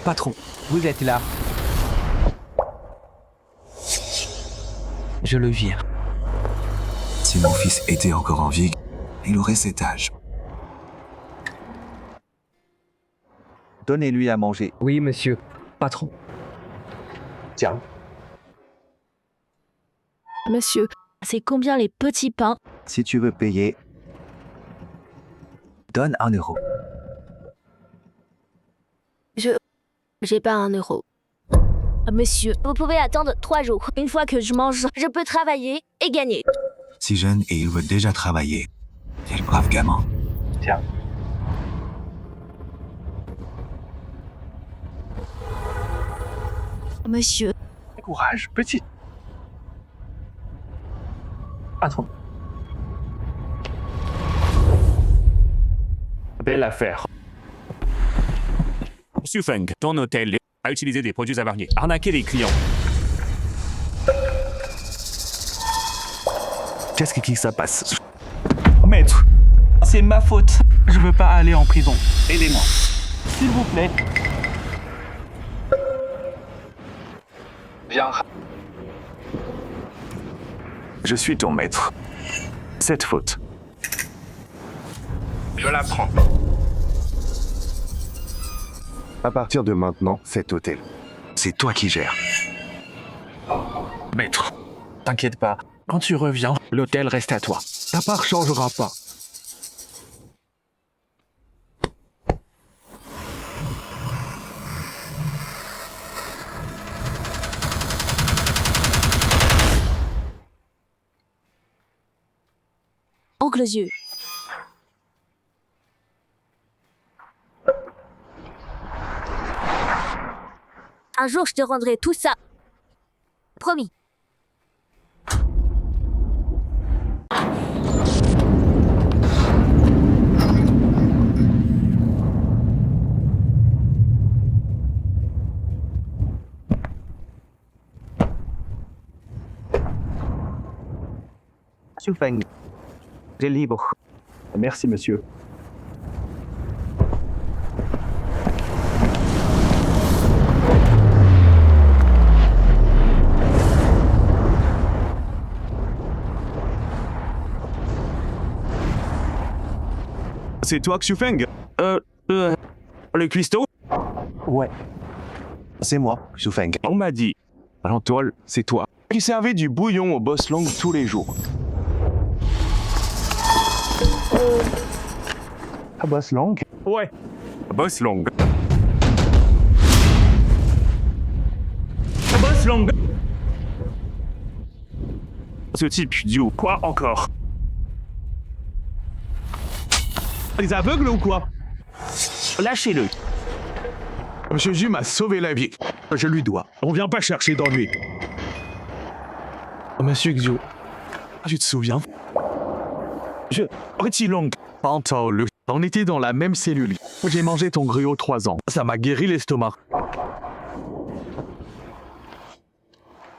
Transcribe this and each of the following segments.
Patron, vous êtes là. Je le vire. Si mon fils était encore en vie, il aurait cet âge. Donnez-lui à manger. Oui, monsieur. Patron. Tiens, Monsieur, c'est combien les petits pains? Si tu veux payer, donne 1 euro. J'ai pas 1 euro. Monsieur, vous pouvez attendre 3 jours. Une fois que je mange, je peux travailler et gagner. Si jeune et il veut déjà travailler. Quel brave gamin. tiens. Monsieur, Courage, petit. Patron. Belle affaire. Xu Feng, ton hôtel a utilisé des produits avariés, arnaqué les clients. Qu'est-ce qui ça passe? Maître, c'est ma faute. Je veux pas aller en prison. Aidez-moi. S'il vous plaît. Viens. Je suis ton maître. Cette faute. Je la prends. À partir de maintenant, cet hôtel, c'est toi qui gères. Maître, t'inquiète pas. Quand tu reviens, l'hôtel reste à toi. Ta part changera pas. oncle yeux. Un jour, je te rendrai tout ça. Promis. Xu Feng, j'ai libre. Merci, monsieur. C'est toi, Xu Feng Le cuistot? Ouais. C'est moi, Xu Feng. On m'a dit. Rantol, c'est toi. Qui servait du bouillon au boss long tous les jours. À boss long? Ouais. Boss Long. Boss Long. Ce type idiot, quoi encore? Les aveugles ou quoi? Lâchez-le. Monsieur Ju m'a sauvé la vie. Je lui dois. On vient pas chercher d'ennui. Monsieur Xu, tu te souviens? Petit Long, Pantol, on était dans la même cellule. J'ai mangé ton gruau 3 ans. Ça m'a guéri l'estomac.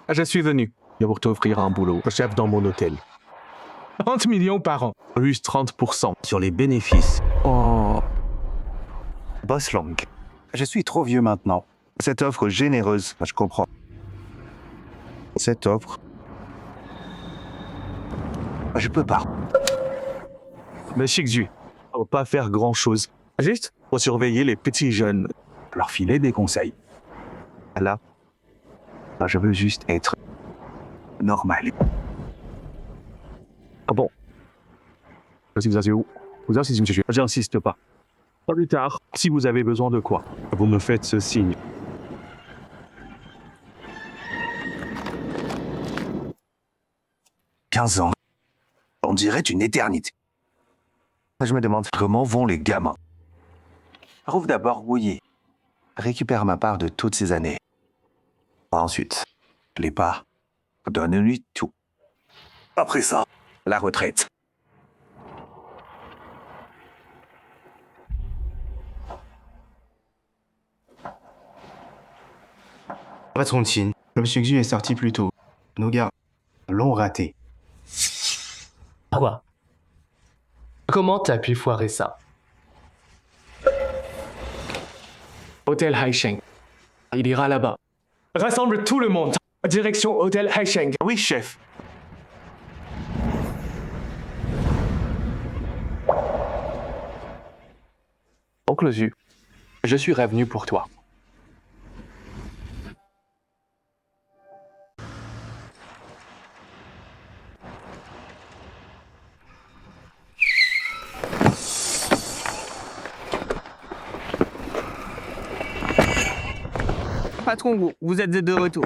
Je suis venu pour t'offrir un boulot, chef dans mon hôtel. 30 millions par an, plus 30% sur les bénéfices. Oh. Boss Long, je suis trop vieux maintenant. Cette offre généreuse, je comprends. Cette offre, je peux pas. Monsieur Xu, on va pas faire grand-chose. Juste pour surveiller les petits jeunes, leur filer des conseils. Là, je veux juste être normal. Ah bon? Vous insistez, monsieur. J'insiste pas. Pas plus tard, si vous avez besoin de quoi, vous me faites ce signe. « 15 ans. On dirait une éternité. Je me demande comment vont les gamins. Trouve d'abord Wu-Yi. Récupère ma part de toutes ces années. Ensuite, les parts. Donne-lui tout. Après ça, la retraite. Patron Chin, Monsieur Xu est sorti plus tôt. Nos gars l'ont raté. Quoi? Comment t'as pu foirer ça? Hôtel Haisheng. Il ira là-bas. Rassemble tout le monde. Direction hôtel Haisheng. Oui, chef. Oncle Zu, je suis revenu pour toi. Patron, vous êtes de retour.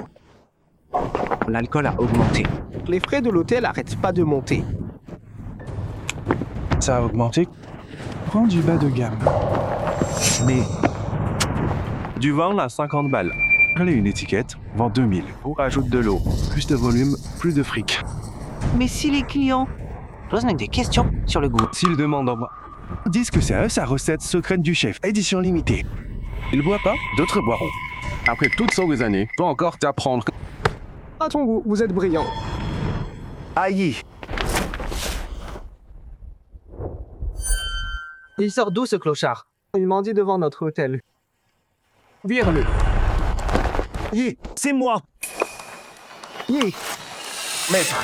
L'alcool a augmenté. Les frais de l'hôtel arrêtent pas de monter. Ça a augmenté. Prends du bas de gamme. Mais Du vin à 50 balles. Allez, une étiquette, vend 2000. On rajoute de l'eau. Plus de volume, plus de fric. Mais si les clients posent des questions sur le goût. S'ils demandent en moi, disent que c'est sa recette secrète du chef, édition limitée. Il boit pas, d'autres boiront. Après toutes ces années, faut encore t'apprendre. Patron, vous êtes brillant. Aïe. Il sort d'où ce clochard? Il m'a dit devant notre hôtel. Vire-le. C'est moi. Maître.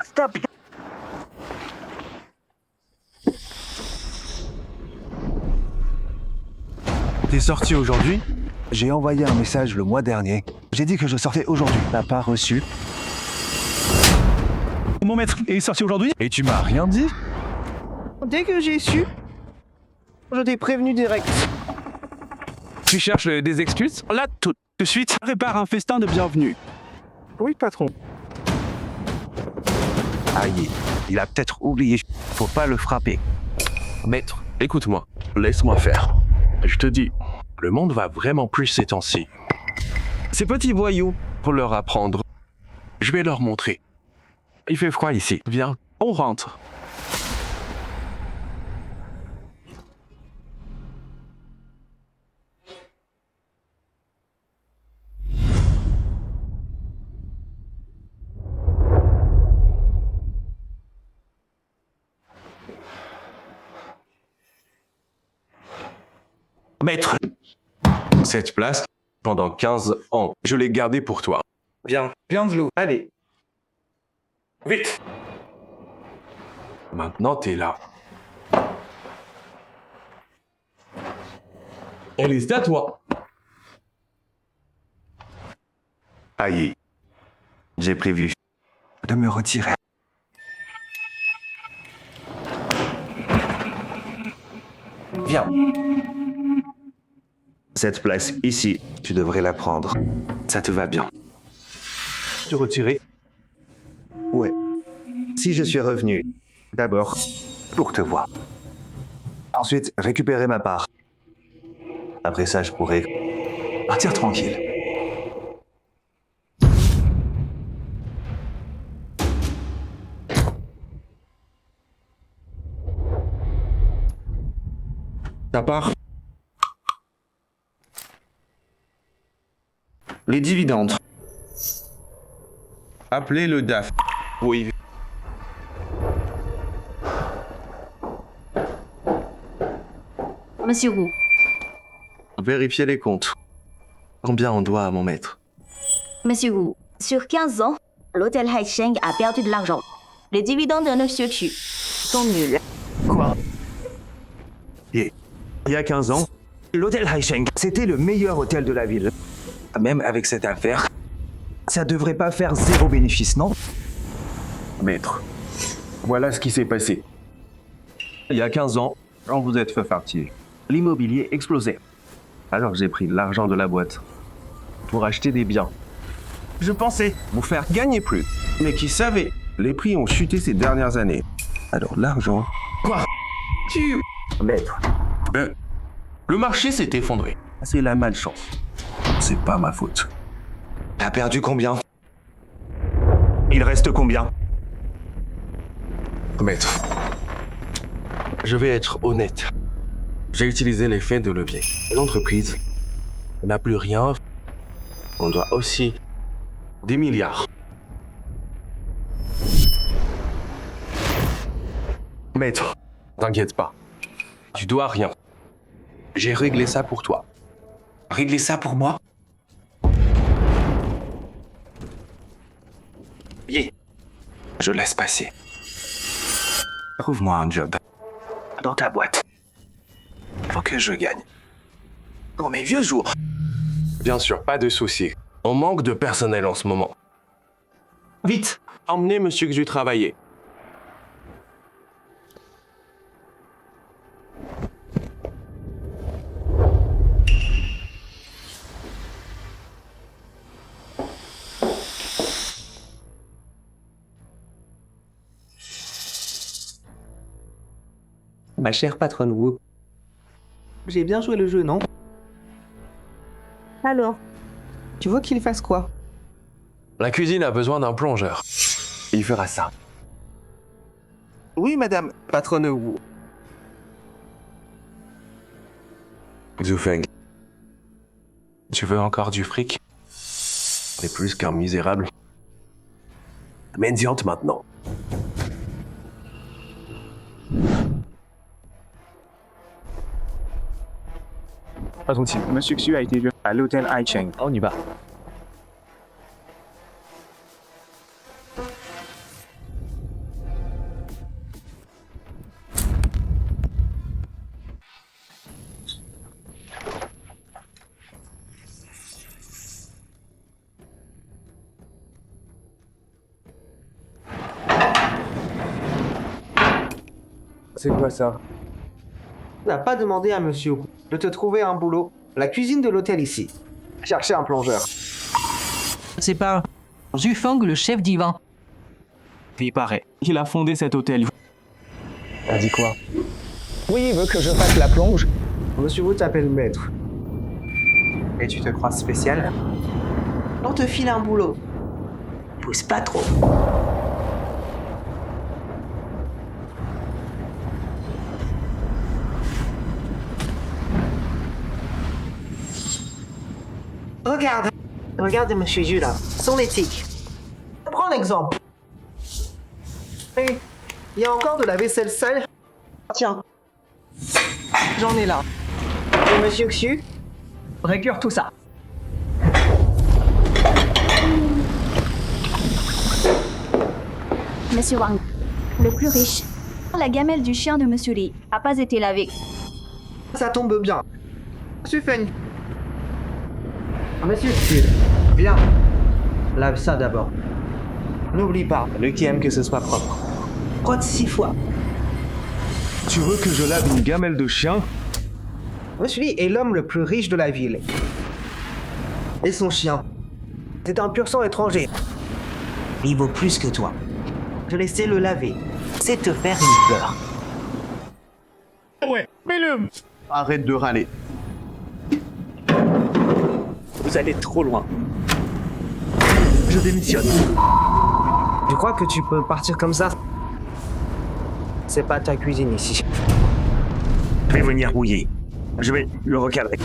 Stop. T'es sorti aujourd'hui? j'ai envoyé un message le mois dernier. J'ai dit que je sortais aujourd'hui. T'as pas reçu? Mon maître est sorti aujourd'hui? Et tu m'as rien dit? Dès que j'ai su, je t'ai prévenu direct. Tu cherches des excuses? Là, tout de suite, prépare un festin de bienvenue. Oui, patron. Aïe. Il a peut-être oublié. Faut pas le frapper. Maître, écoute-moi. Laisse-moi faire. Je te dis, le monde va vraiment plus ces temps-ci. Ces petits voyous, pour leur apprendre, je vais leur montrer. Il fait froid ici. Viens, on rentre. Maître. Cette place, pendant 15 ans, je l'ai gardée pour toi. Viens, Zlou. Allez. Vite! Maintenant, t'es là. Elle est à toi. Aïe. J'ai prévu de me retirer. Viens. Cette place ici, tu devrais la prendre. Ça te va bien. Te retirer. Ouais. Si je suis revenu, d'abord, pour te voir. Ensuite, récupérer ma part. Après ça, je pourrais partir tranquille. Ta part? Les dividendes. Appelez le DAF. Oui. Monsieur Wu. Vérifiez les comptes. Combien on doit à mon maître? Monsieur Wu, sur 15 ans, l'hôtel Haisheng a perdu de l'argent. Les dividendes de Monsieur Chu sont nuls. Quoi? Il y a 15 ans, l'hôtel Haisheng, c'était le meilleur hôtel de la ville. Même avec cette affaire, ça devrait pas faire zéro bénéfice, non? Maître, voilà ce qui s'est passé. Il y a 15 ans, quand vous êtes fait partie, l'immobilier explosait. Alors j'ai pris l'argent de la boîte pour acheter des biens. Je pensais. Vous faire gagner plus. Mais qui savait, les prix ont chuté ces dernières années. Alors l'argent... Quoi? Maître. Le marché s'est effondré. C'est la malchance. C'est pas ma faute. T'as perdu combien? Il reste combien? Maître, je vais être honnête. J'ai utilisé l'effet de levier. L'entreprise n'a plus rien. On doit aussi des milliards. Maître, t'inquiète pas. Tu dois rien. J'ai réglé ça pour toi. Régler ça pour moi? Yeah. Je laisse passer. Trouve-moi un job. Dans ta boîte. Faut que je gagne. Pour mes vieux jours. Bien sûr, pas de souci. On manque de personnel en ce moment. Vite. Emmenez Monsieur Xu travailler. Ma chère patronne Wu. J'ai bien joué le jeu, non? Alors, tu veux qu'il fasse quoi? La cuisine a besoin d'un plongeur. Il fera ça. Oui, madame, patronne Wu. Xu Feng. Tu veux encore du fric? T'es plus qu'un misérable. Mendiante maintenant. Monsieur Xu a été vu à l'hôtel Aicheng. On y va. C'est quoi ça? On n'a pas demandé à monsieur Wu de te trouver un boulot. La cuisine de l'hôtel ici. Chercher un plongeur. C'est pas Xu Feng, le chef divan. Il paraît. Il a fondé cet hôtel. T'as dit quoi? Oui, il veut que je fasse la plonge. Monsieur Wu t'appelle maître. Et tu te crois spécial? On te file un boulot. Pousse pas trop. Regarde monsieur Xu là, son éthique. Prends l'exemple. Hé, il y a encore de la vaisselle sale. Tiens, j'en ai là. Et monsieur Xu, récure tout ça. Monsieur Wang, le plus riche. La gamelle du chien de Monsieur Li a pas été lavée. Ça tombe bien. Monsieur Feng. Monsieur Xu, viens. Lave ça d'abord. N'oublie pas, lui qui aime que ce soit propre. Frotte 6 fois. Tu veux que je lave une gamelle de chien? Monsieur Li est l'homme le plus riche de la ville. Et son chien. C'est un pur sang étranger. Il vaut plus que toi. Te laisser le laver, c'est te faire une peur. Ouais, mais le... Arrête de râler. Vous allez trop loin. Je démissionne. Tu crois que tu peux partir comme ça? C'est pas ta cuisine ici. Je vais venir rouiller. Je vais le recadrer.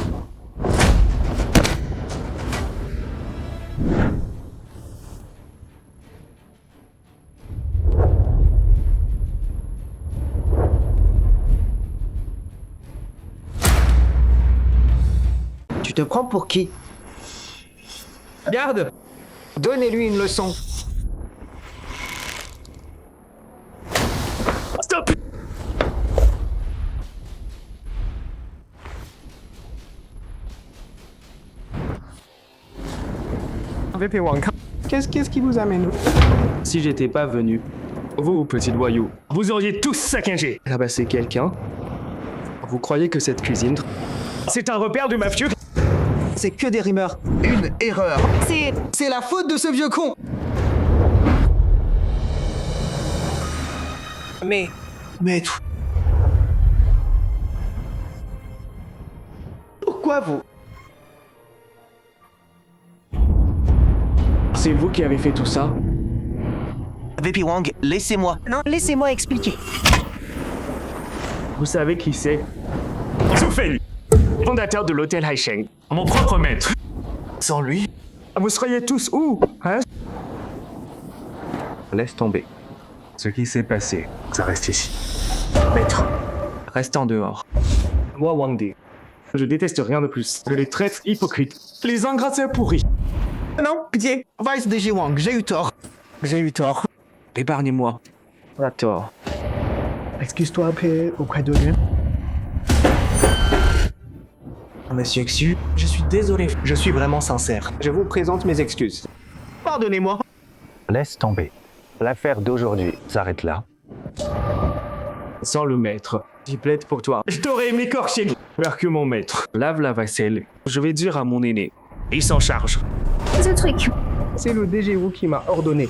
Tu te prends pour qui? Garde! Donnez-lui une leçon. Stop! VP Wang, qu'est-ce qui vous amène? Si j'étais pas venu, vous, petit voyou, vous auriez tous saccagé. Rabassé quelqu'un. Vous croyez que cette cuisine, c'est un repère du mafieux? C'est que des rumeurs. Une erreur. C'est la faute de ce vieux con. Mais, Maître. Pourquoi vous? C'est vous qui avez fait tout ça? VP Wang, laissez-moi. Non, laissez-moi expliquer. Vous savez qui c'est? Xu Feng, fondateur de l'hôtel Aicheng. Mon propre maître. Sans lui, Vous seriez tous où, hein? laisse tomber. Ce qui s'est passé, ça reste ici. Maître, reste en dehors. Moi, Wang Di, Je déteste rien de plus que les traîtres hypocrites, les ingrats pourris. Non, pitié. Vice DG Wang, j'ai eu tort. J'ai eu tort. Épargnez-moi. On a tort. Excuse-toi un peu auprès de lui. Monsieur Xu, je suis désolé. Je suis vraiment sincère. Je vous présente mes excuses. Pardonnez-moi. Laisse tomber. L'affaire d'aujourd'hui s'arrête là. Sans le maître, j'y plaide pour toi. Je t'aurais m'écorché. Alors que mon maître lave la vaisselle, je vais dire à mon aîné. Il s'en charge. Ce truc. C'est le DG Wu qui m'a ordonné.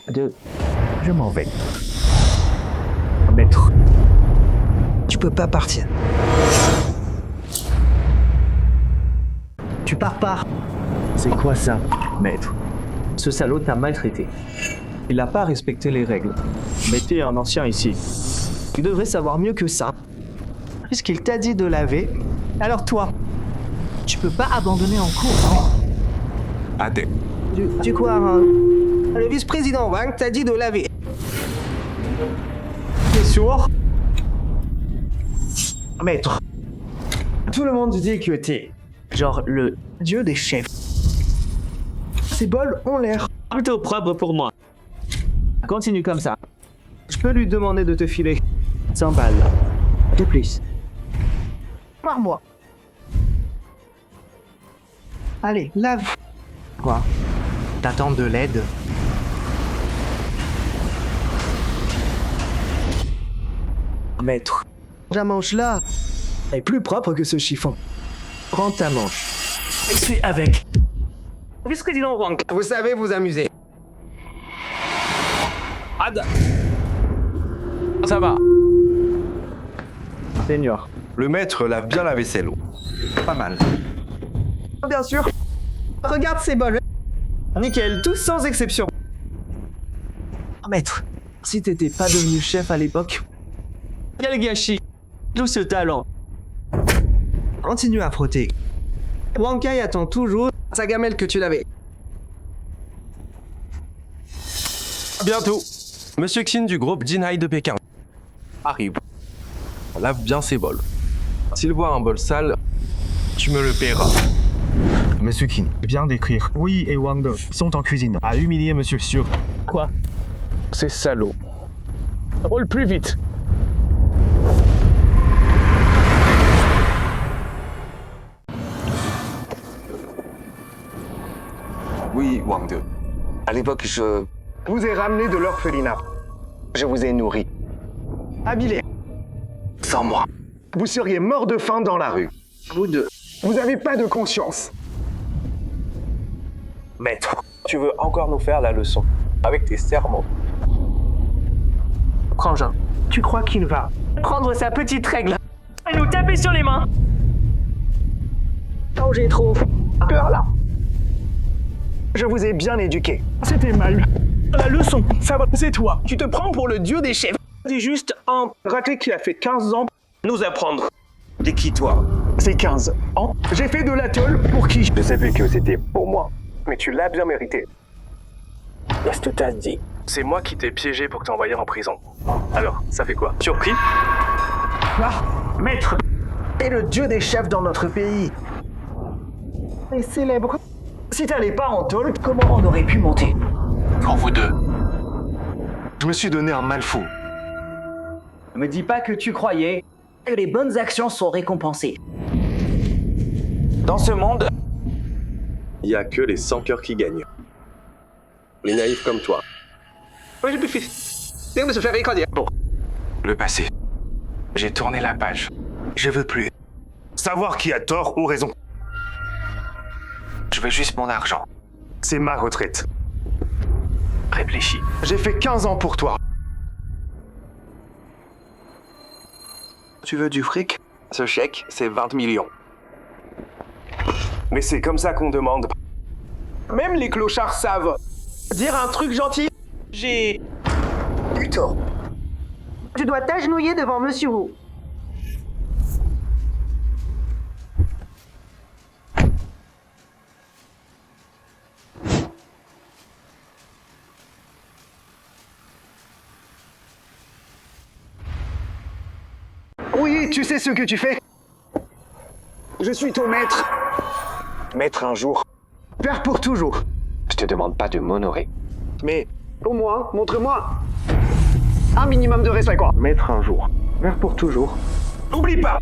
Je m'en vais. Maître. Tu peux pas partir. Tu pars pas. C'est quoi ça? Maître, ce salaud t'a maltraité. Il n'a pas respecté les règles. Mettez un ancien ici. Tu devrais savoir mieux que ça. Puisqu'il t'a dit de laver, alors toi, tu peux pas abandonner en cours. Hein. Adé. Tu crois, hein? Le vice-président Wang t'a dit de laver. T'es sûr? Maître, tout le monde dit que t'es genre le dieu des chefs. Ces bols ont l'air Plutôt propre pour moi. Continue comme ça. Je peux lui demander de te filer 100 balles. De plus. Par mois. Allez, lave. Quoi? T'attends de l'aide? Maître, La manche là est plus propre que ce chiffon. prends ta manche. Je suis avec. Vice-président Wang, vous savez vous amuser. Ça va. Seigneur. Le maître lave bien la vaisselle. Pas mal. Bien sûr. Regarde ces bols. Nickel, tous sans exception. Maître, si t'étais pas devenu chef à l'époque, Quel gâchis. Tout ce talent. continue à frotter. Wang Kai attend toujours sa gamelle que tu l'avais. Bientôt. Monsieur Xin du groupe Jinhai de Pékin arrive. Lave bien ses bols. S'il voit un bol sale, tu me le paieras. Monsieur Qin vient d'écrire. Oui et Wang De sont en cuisine. À humilier Monsieur Xu. Quoi? C'est salaud. Roule plus vite. Oui, Wang De. À l'époque, je vous ai ramené de l'orphelinat. Je vous ai nourri. Habillé. Sans moi, vous seriez mort de faim dans la rue. Vous deux. Vous n'avez pas de conscience. Maître, tu veux encore nous faire la leçon avec tes sermons. Frangin, tu crois qu'il va prendre sa petite règle et nous taper sur les mains? Oh, j'ai trop peur là. Je vous ai bien éduqué. C'était mal. La leçon, ça va, c'est toi. Tu te prends pour le dieu des chefs. C'est juste un raté qui a fait 15 ans nous apprendre. T'es qui, toi? C'est 15 ans. J'ai fait de l'atoll pour qui? Je savais que c'était pour moi. Mais tu l'as bien mérité. Qu'est-ce que t'as dit? C'est moi qui t'ai piégé pour t'envoyer en prison. Alors, ça fait quoi? Surpris? Ah, maître est le dieu des chefs dans notre pays. Et célèbre. Si t'allais pas en tôle, comment on aurait pu monter? Pour vous deux. Je me suis donné un mal fou. Ne me dis pas que tu croyais que les bonnes actions sont récompensées. Dans ce monde, Il n'y a que les sans cœurs qui gagnent. Les naïfs comme toi. Oui, je me fais. me se faire écraser. Bon. Le passé. J'ai tourné la page. Je veux plus savoir qui a tort ou raison. Je veux juste mon argent. C'est ma retraite. réfléchis. J'ai fait 15 ans pour toi. Tu veux du fric? Ce chèque, c'est 20 millions. Mais c'est comme ça qu'on demande. Même les clochards savent. Dire un truc gentil, j'ai eu tort. Tu dois t'agenouiller devant Monsieur Wu. Oui, tu sais ce que tu fais. Je suis ton maître. Maître un jour. Père pour toujours. Je te demande pas de m'honorer. Mais au moins, montre-moi un minimum de respect, quoi. Maître un jour. Père pour toujours. Oublie pas,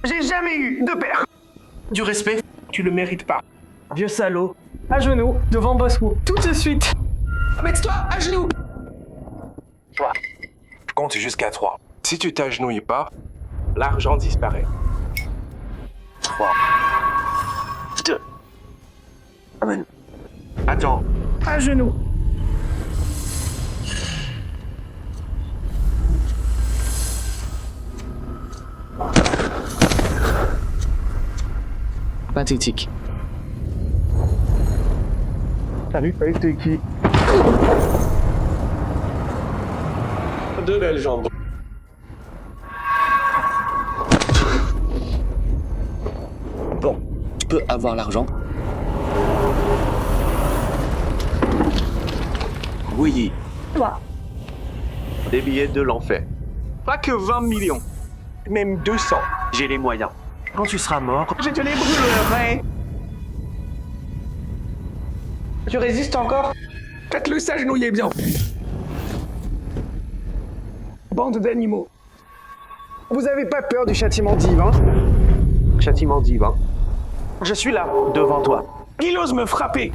j'ai jamais eu de père. Du respect, tu le mérites pas. Vieux salaud. À genoux, devant Boswo. Tout de suite. Mets-toi à genoux. Toi, je compte jusqu'à 3. Si tu t'agenouilles pas, l'argent disparaît. 3, 2. Amen. Attends. À genoux. Pathétique. Salut, t'es qui? De belles jambes. Bon, tu peux avoir l'argent. Oui. Toi. Des billets de l'enfer. Pas que 20 millions. Même 200. J'ai les moyens. Quand tu seras mort, Je te les brûlerai. Tu résistes encore? faites-le s'agenouiller bien. Bande d'animaux. Vous avez pas peur du châtiment divin? Châtiment divin. Je suis là, devant toi. Il ose me frapper.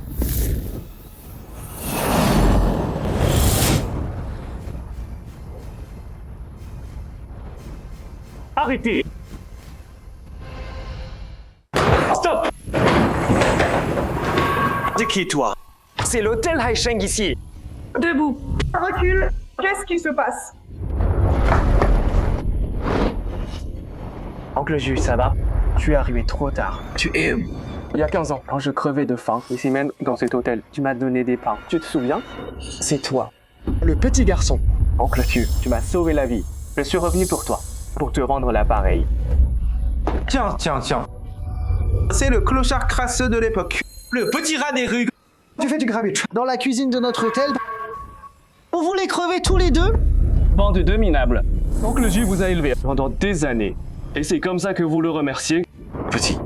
Arrêtez. Stop. C'est qui, toi? C'est l'hôtel Haisheng ici. Debout. Recule. Qu'est-ce qui se passe? Oncle Jules, ça va? Tu es arrivé trop tard. Tu es... Il y a 15 ans, quand je crevais de faim, ici même, dans cet hôtel, tu m'as donné des pains. Tu te souviens? C'est toi. Le petit garçon. Oncle Jules, tu m'as sauvé la vie. Je suis revenu pour toi, pour te rendre l'appareil. Tiens. C'est le clochard crasseux de l'époque. Le petit rat des rues. Tu fais du grabuge dans la cuisine de notre hôtel. Vous voulez crever tous les deux? Bande de minables. Oncle Jules vous a élevé pendant des années. Et c'est comme ça que vous le remerciez? Petit,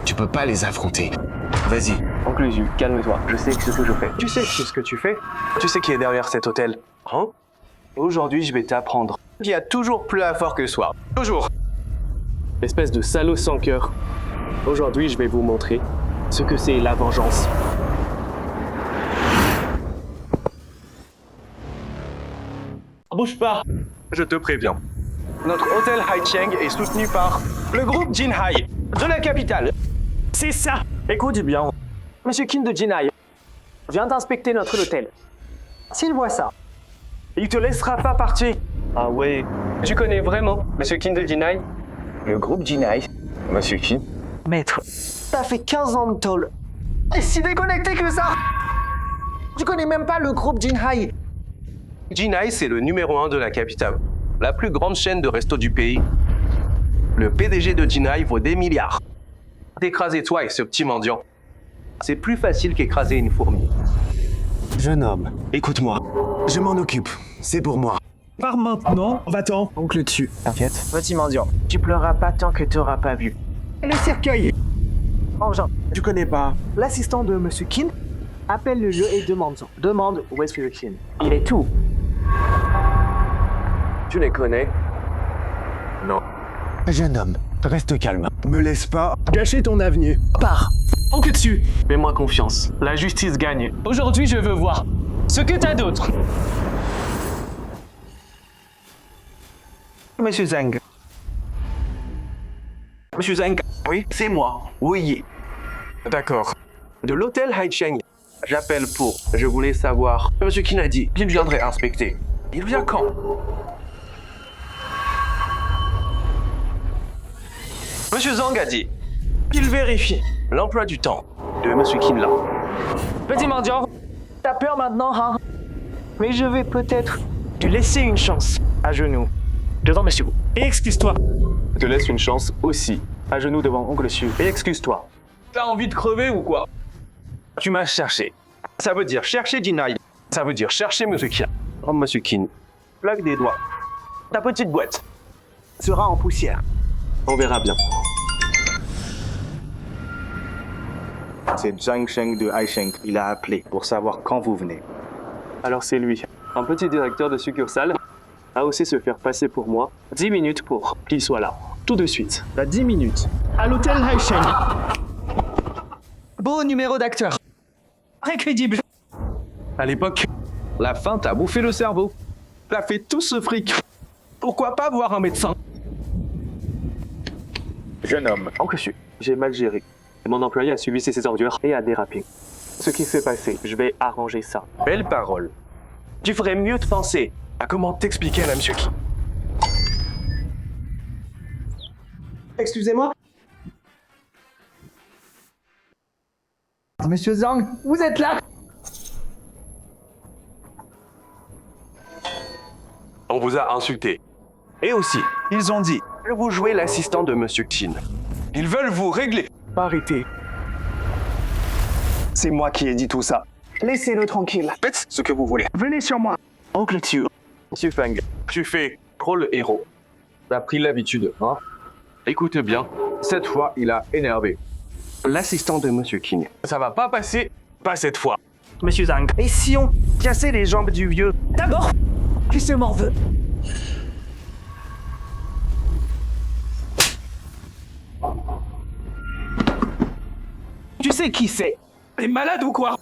tu peux pas les affronter. Vas-y. Oncle Jules, calme-toi. Je sais ce que je fais. Tu sais ce que tu fais? Tu sais qui est derrière cet hôtel? Hein? Aujourd'hui, je vais t'apprendre. Il y a toujours plus à fort que soi. Toujours. Espèce de salaud sans cœur. Aujourd'hui, je vais vous montrer ce que c'est la vengeance. Bouge pas. Je te préviens. Notre hôtel Haisheng est soutenu par le groupe Jinhai de la capitale. C'est ça. Écoute bien. Monsieur Qin de Jinhai vient d'inspecter notre hôtel. S'il voit ça, il te laissera pas partir. Ah ouais. Tu connais vraiment Monsieur Qin de Jinhai? Le groupe Jinhai. Monsieur Qin. Maître, t'as fait 15 ans de tôle. Et si déconnecté que ça? Tu connais même pas le groupe Jinhai. Jinhai, c'est le numéro 1 de la capitale. La plus grande chaîne de resto du pays. Le PDG de Jinhai vaut des milliards. D'écraser toi et ce petit mendiant, c'est plus facile qu'écraser une fourmi. Jeune homme, écoute-moi. Je m'en occupe. C'est pour moi. Pars maintenant, va-t'en. Oncle dessus. T'inquiète. Petit mendiant, tu pleureras pas tant que t'auras pas vu. Le cercueil. Engin, Tu connais pas. l'assistant de Monsieur Qin, appelle le lieu et demande-en. Demande où est-ce le Qin. Il est tout. Tu les connais? Non. Jeune homme, reste calme. Me laisse pas Gâcher ton avenue. Pars. Oncle dessus. Fais-moi confiance. La justice gagne. Aujourd'hui, je veux voir ce que t'as d'autre. Monsieur Zhang. Monsieur Zhang. Oui, c'est moi. Oui. D'accord. De l'hôtel Haisheng. J'appelle pour. Je voulais savoir. Monsieur Qin a dit qu'il viendrait inspecter. Il vient quand? Monsieur Zhang a dit qu'il vérifie l'emploi du temps de Monsieur Qin là. Petit mendiant, t'as peur maintenant, hein? Mais je vais peut-être te laisser une chance. À genoux, devant Monsieur Wu. Et excuse-toi. Je te laisse une chance aussi. À genoux devant Oncle Su. Et excuse-toi. T'as envie de crever ou quoi? Tu m'as cherché. Ça veut dire chercher Jinhai. Ça veut dire chercher Monsieur Qin. Oh, Monsieur Qin, plaque des doigts. Ta petite boîte Sera en poussière. On verra bien. C'est Zhang Sheng de Haisheng. Il a appelé pour savoir quand vous venez. Alors c'est lui, un petit directeur de succursale, a osé se faire passer pour moi. 10 minutes pour qu'il soit là, tout de suite. T'as 10 minutes. À l'hôtel Haisheng. Beau numéro d'acteur. Très crédible. À l'époque, la faim t'a bouffé le cerveau. T'as fait tout ce fric. Pourquoi pas voir un médecin? Jeune homme, anxieux. J'ai mal géré. Mon employé a suivi ses ordures et a dérapé. Ce qui s'est passé, je vais arranger ça. Belle parole. Tu ferais mieux de penser À comment t'expliquer à Monsieur Qui? Excusez-moi. Monsieur Zhang, vous êtes là? On vous a insulté. Et aussi, ils ont dit que vous jouez l'assistant de Monsieur Qin. Ils veulent vous régler. Arrêtez. C'est moi qui ai dit tout ça. Laissez-le tranquille. Faites ce que vous voulez. Venez sur moi. Oncle Chu. Monsieur Feng, tu fais trop le héros. T'as pris l'habitude, hein? Écoute bien, cette fois, il a énervé. L'assistant de Monsieur Qin. Ça va pas passer, pas cette fois. Monsieur Zhang. Et si on cassait les jambes du vieux? D'abord, qui se m'en veut? Tu sais qui c'est? T'es malade ou quoi?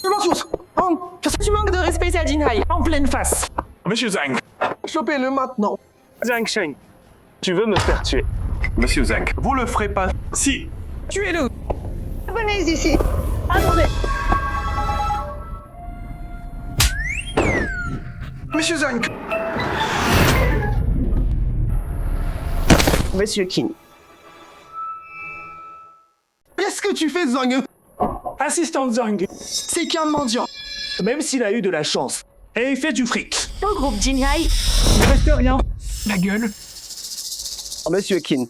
Tu manques de respect à Jinhai, en pleine face. Monsieur Zhang, Chopez-le maintenant. Zhang Sheng. Tu veux me faire tuer? Monsieur Zhang, vous le ferez pas. Si. Tuez-le. Venez ici. Attendez. Monsieur Zhang. Monsieur Qin. Qu'est-ce que tu fais, Zhang? Assistant Zhang. C'est qu'un mendiant. Même s'il a eu de la chance, et il fait du fric. Au groupe Jinhai. Il ne reste rien. La gueule. Monsieur Qin.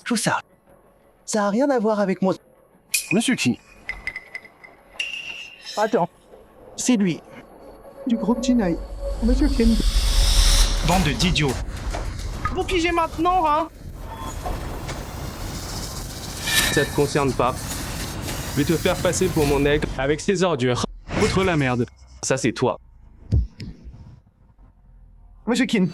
Tout ça. Ça a rien à voir avec moi. Monsieur Qin. Attends. C'est lui. Du groupe Jinhai. Monsieur Kim. Bande d'idiots. Vous pigez maintenant, hein? Ça te concerne pas. Je vais te faire passer pour mon nègre avec ses ordures. Outre la merde. Ça, c'est toi. Monsieur Qin,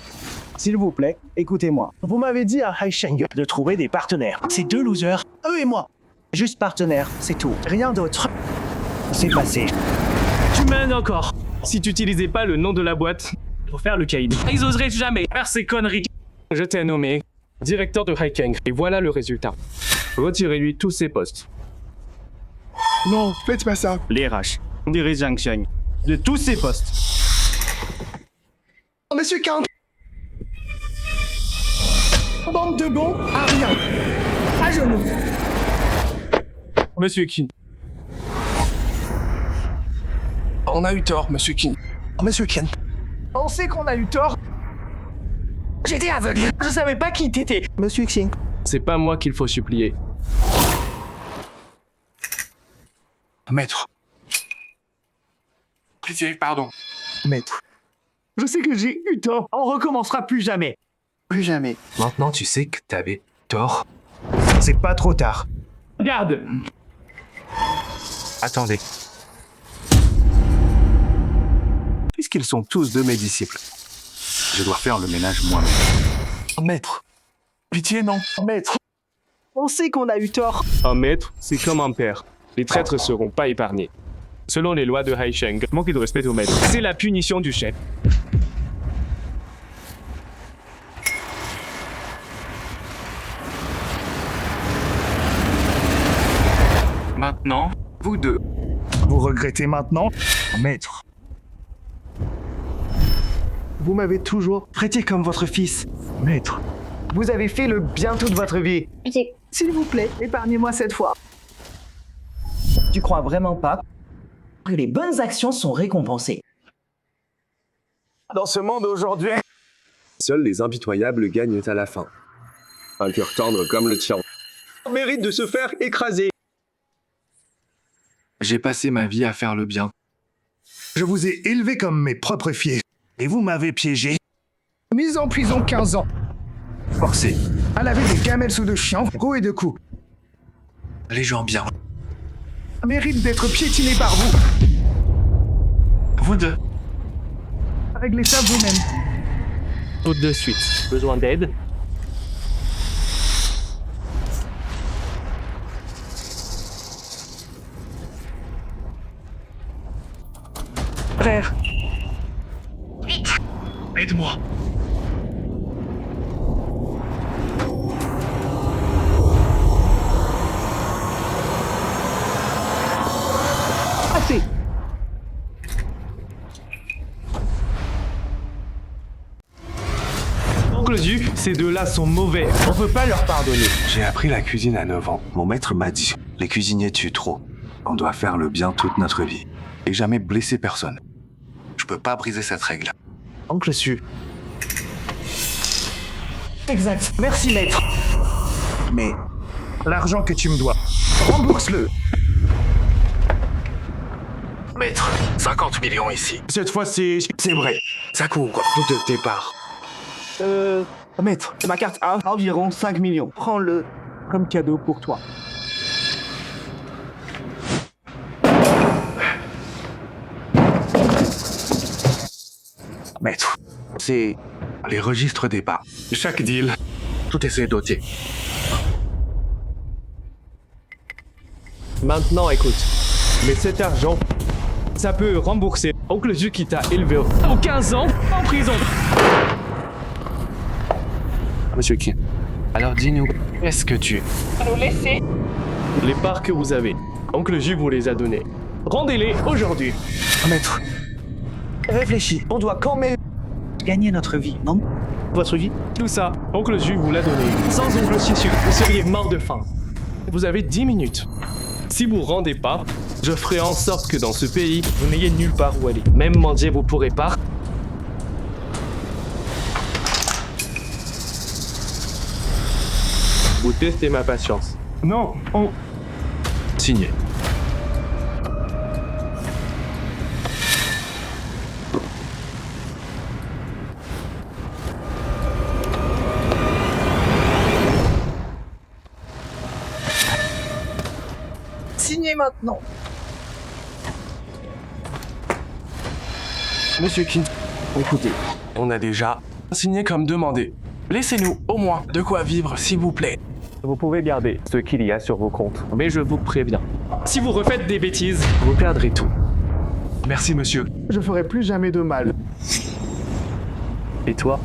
s'il vous plaît, écoutez-moi. Vous m'avez dit à Haisheng de trouver des partenaires. Ces deux losers, eux et moi. Juste partenaires, c'est tout. Rien d'autre. C'est passé. Tu m'aides encore. Si tu utilisais pas le nom de la boîte pour faire le caïd, ils oseraient jamais faire ces conneries. Je t'ai nommé directeur de Haikeng et voilà le résultat. Retirez-lui tous ses postes. Non, faites pas ça. Les RH, dirige Zhang Sheng de tous ses postes. Monsieur Qin. Bande de bons à rien. À genoux. Monsieur Qin. On a eu tort, Monsieur Qin. Monsieur Qin. On sait qu'on a eu tort. J'étais aveugle. Je savais pas qui t'étais. Monsieur Qin. C'est pas moi qu'il faut supplier. Maître. Pitié, pardon. Maître. Je sais que j'ai eu tort. On recommencera plus jamais. Plus jamais. Maintenant, tu sais que t'avais tort. C'est pas trop tard. Regarde. Attendez. Puisqu'ils sont tous de mes disciples. Je dois faire le ménage moi-même. Maître. Pitié, non. Maître. On sait qu'on a eu tort. Un maître, c'est comme un père. Les traîtres seront pas épargnés. Selon les lois de Haisheng, manquer de respect au maître, c'est la punition du chef. Maintenant, vous deux. Vous regrettez maintenant? Maître. Vous m'avez toujours traité comme votre fils. Maître. Vous avez fait le bien toute votre vie. S'il vous plaît, épargnez-moi cette fois. Tu crois vraiment pas que les bonnes actions sont récompensées? Dans ce monde aujourd'hui, seuls les impitoyables gagnent à la fin. Un cœur tendre comme le tien mérite de se faire écraser. J'ai passé ma vie à faire le bien. Je vous ai élevé comme mes propres filles. Et vous m'avez piégé. Mise en prison 15 ans. Forcé à laver des gamelles sous de chiens, roues et de coups. Les gens bien. mérite d'être piétiné par vous. Vous deux. Réglez ça vous-même. Tout de suite. Besoin d'aide? Frère. Aide-moi. Assez. Oncle Zu, ces deux-là sont mauvais. On peut pas leur pardonner. J'ai appris la cuisine à 9 ans. Mon maître m'a dit, les cuisiniers tuent trop. On doit faire le bien toute notre vie. Et jamais blesser personne. Je peux pas briser cette règle. Oncle Zu. Exact. Merci, maître. Mais l'argent que tu me dois, rembourse-le. Maître, 50 millions ici. Cette fois-ci, c'est vrai. Ça couvre toutes tes parts. Maître, ma carte a environ 5 millions. Prends-le comme cadeau pour toi. Maître, c'est les registres des parts. Chaque deal, tout est doté. Maintenant, écoute. Mais cet argent, ça peut rembourser Oncle Zu qui t'a élevé aux 15 ans en prison. Monsieur King, alors dis-nous, est-ce que tu... Nous laisser. Les parts que vous avez, Oncle Zu vous les a données. Rendez-les aujourd'hui. Maître, réfléchis. On doit quand même gagner notre vie, non? Votre vie? Tout ça, Oncle Zu vous l'a donné. Sans Oncle Zu, vous seriez mort de faim. Vous avez 10 minutes. Si vous rendez pas, je ferai en sorte que dans ce pays, vous n'ayez nulle part où aller. Même mendier, vous pourrez pas. Vous testez ma patience. Non, on... Signé. Signez maintenant. Monsieur King, écoutez, on a déjà signé comme demandé. Laissez-nous au moins de quoi vivre, s'il vous plaît. Vous pouvez garder ce qu'il y a sur vos comptes. Mais je vous préviens, si vous refaites des bêtises, vous perdrez tout. Merci, monsieur. Je ferai plus jamais de mal. Et toi?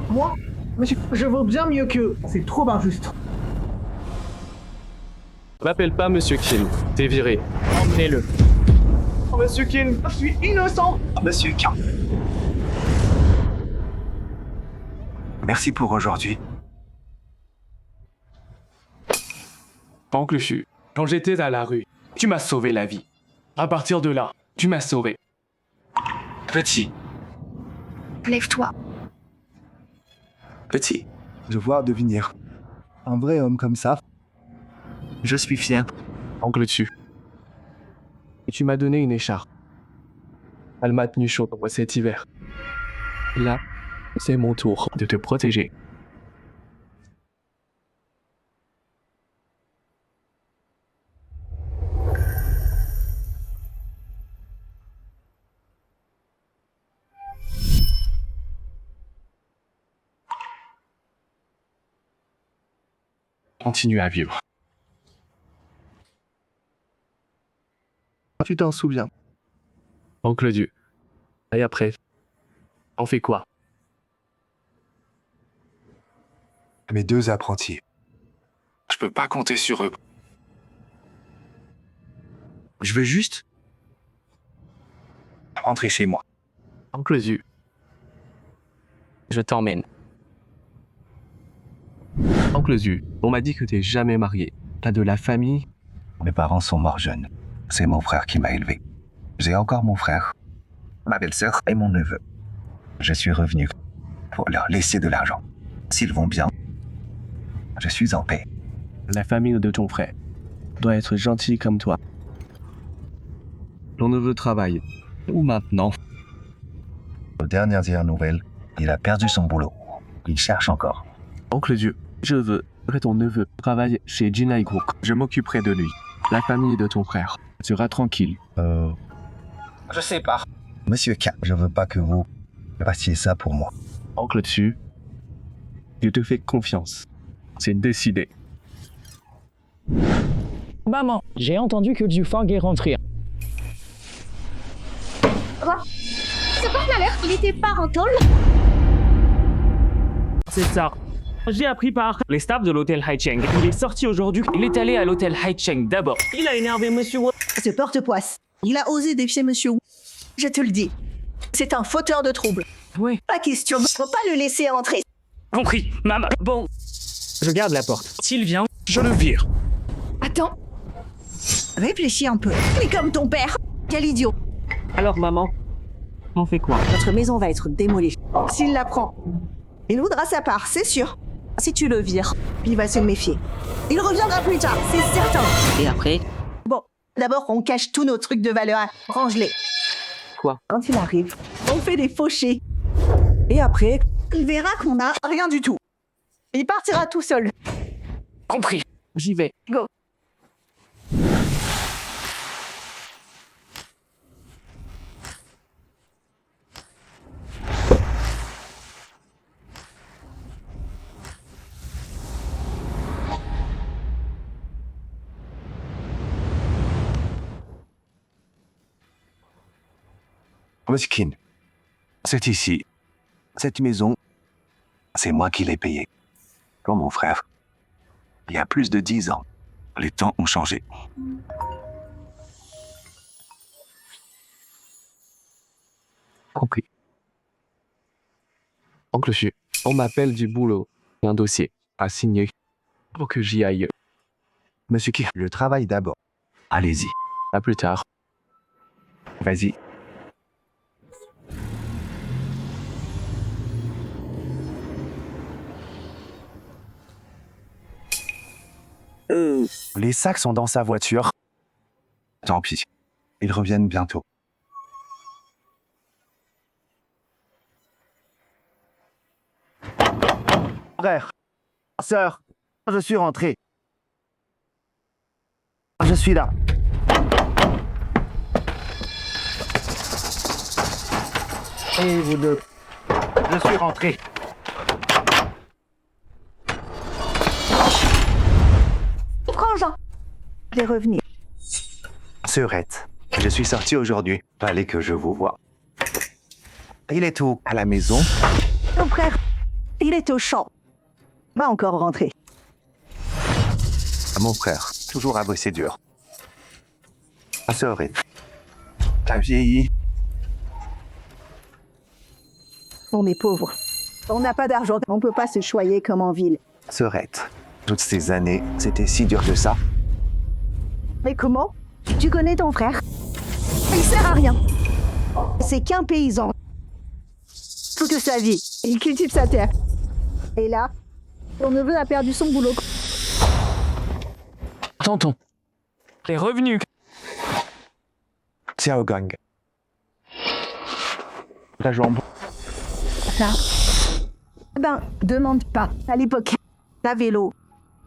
Moi, monsieur, je vaux bien mieux qu'eux. C'est trop injuste. M'appelle pas Monsieur Kin. T'es viré. Emmenez-le. Oh, Monsieur Kin, je suis innocent. Monsieur Kin. Merci pour aujourd'hui. Oncle Zu, quand j'étais à la rue, tu m'as sauvé la vie. À partir de là, tu m'as sauvé. Petit. Lève-toi. Petit. Je vois devenir un vrai homme comme ça. Je suis fier. Oncle Zu. Et tu m'as donné une écharpe. Elle m'a tenu chaud cet hiver. Là, c'est mon tour de te protéger. Continue à vivre. Tu t'en souviens? Oncle Zu. Et après, on fait quoi? Mes deux apprentis. Je peux pas compter sur eux. Je veux juste rentrer chez moi. Oncle Zu. Je t'emmène. Oncle Zu, on m'a dit que t'es jamais marié. T'as de la famille? Mes parents sont morts jeunes. C'est mon frère qui m'a élevé. J'ai encore mon frère, ma belle-sœur et mon neveu. Je suis revenu pour leur laisser de l'argent. S'ils vont bien, je suis en paix. La famille de ton frère doit être gentille comme toi. Ton neveu travaille. Où maintenant? Aux dernières nouvelles, il a perdu son boulot. Il cherche encore. Oncle Zu, je veux que ton neveu travaille chez Jinai Group. Je m'occuperai de lui. La famille de ton frère sera tranquille. Je sais pas. Monsieur K, je veux pas que vous passiez ça pour moi. Oncle dessus, je te fais confiance. C'est décidé. Maman, j'ai entendu que Dufang est rentré. Quoi? C'est pas la l'air, il était pas en tôle? C'est ça. J'ai appris par les staffs de l'hôtel Haicheng. Il est sorti aujourd'hui. Il est allé à l'hôtel Haicheng d'abord. Il a énervé Monsieur Wu. Ce porte-poisse, il a osé défier Monsieur Wu. Je te le dis, c'est un fauteur de troubles. Oui. Pas question, faut pas le laisser entrer. Compris, maman. Bon, je garde la porte. S'il vient, je le vire. Attends. Réfléchis un peu. Mais comme ton père. Quel idiot. Alors maman, on fait quoi? Notre maison va être démolie. S'il la prend, il voudra sa part, c'est sûr. Si tu le vires, il va se méfier. Il reviendra plus tard, c'est certain. Et après? Bon, d'abord on cache tous nos trucs de valeur. Range-les. Quoi? Quand il arrive, on fait des fauchés. Et après, il verra qu'on a rien du tout. Il partira tout seul. Compris. J'y vais. Go. Monsieur Kin, c'est ici. Cette maison, c'est moi qui l'ai payée. Comme mon frère. Il y a plus de 10 ans. Les temps ont changé. Compris. Oncle Xu, on m'appelle du boulot. Un dossier à signer pour que j'y aille. Monsieur Kin, je travaille d'abord. Allez-y. À plus tard. Vas-y. Les sacs sont dans sa voiture. Tant pis. Ils reviennent bientôt. Frère, sœur, je suis rentré. Je suis là. Et vous deux. Je suis rentré. Frangin, je vais revenir. Sœurette, je suis sorti aujourd'hui. Fallait que je vous voie. Il est où? À la maison? Ton frère, il est au champ. Va encore rentrer. Mon frère, toujours à bosser dur. Sœurette, t'as vieilli. On est pauvres. On n'a pas d'argent. On peut pas se choyer comme en ville. Sœurette, toutes ces années, c'était si dur que ça. Mais comment? Tu connais ton frère? Il sert à rien. C'est qu'un paysan. Toute sa vie, il cultive sa terre. Et là, ton neveu a perdu son boulot. Tonton, les revenus. Xiao Gang. La jambe. Ça. Ben, demande pas. À l'époque, à vélo.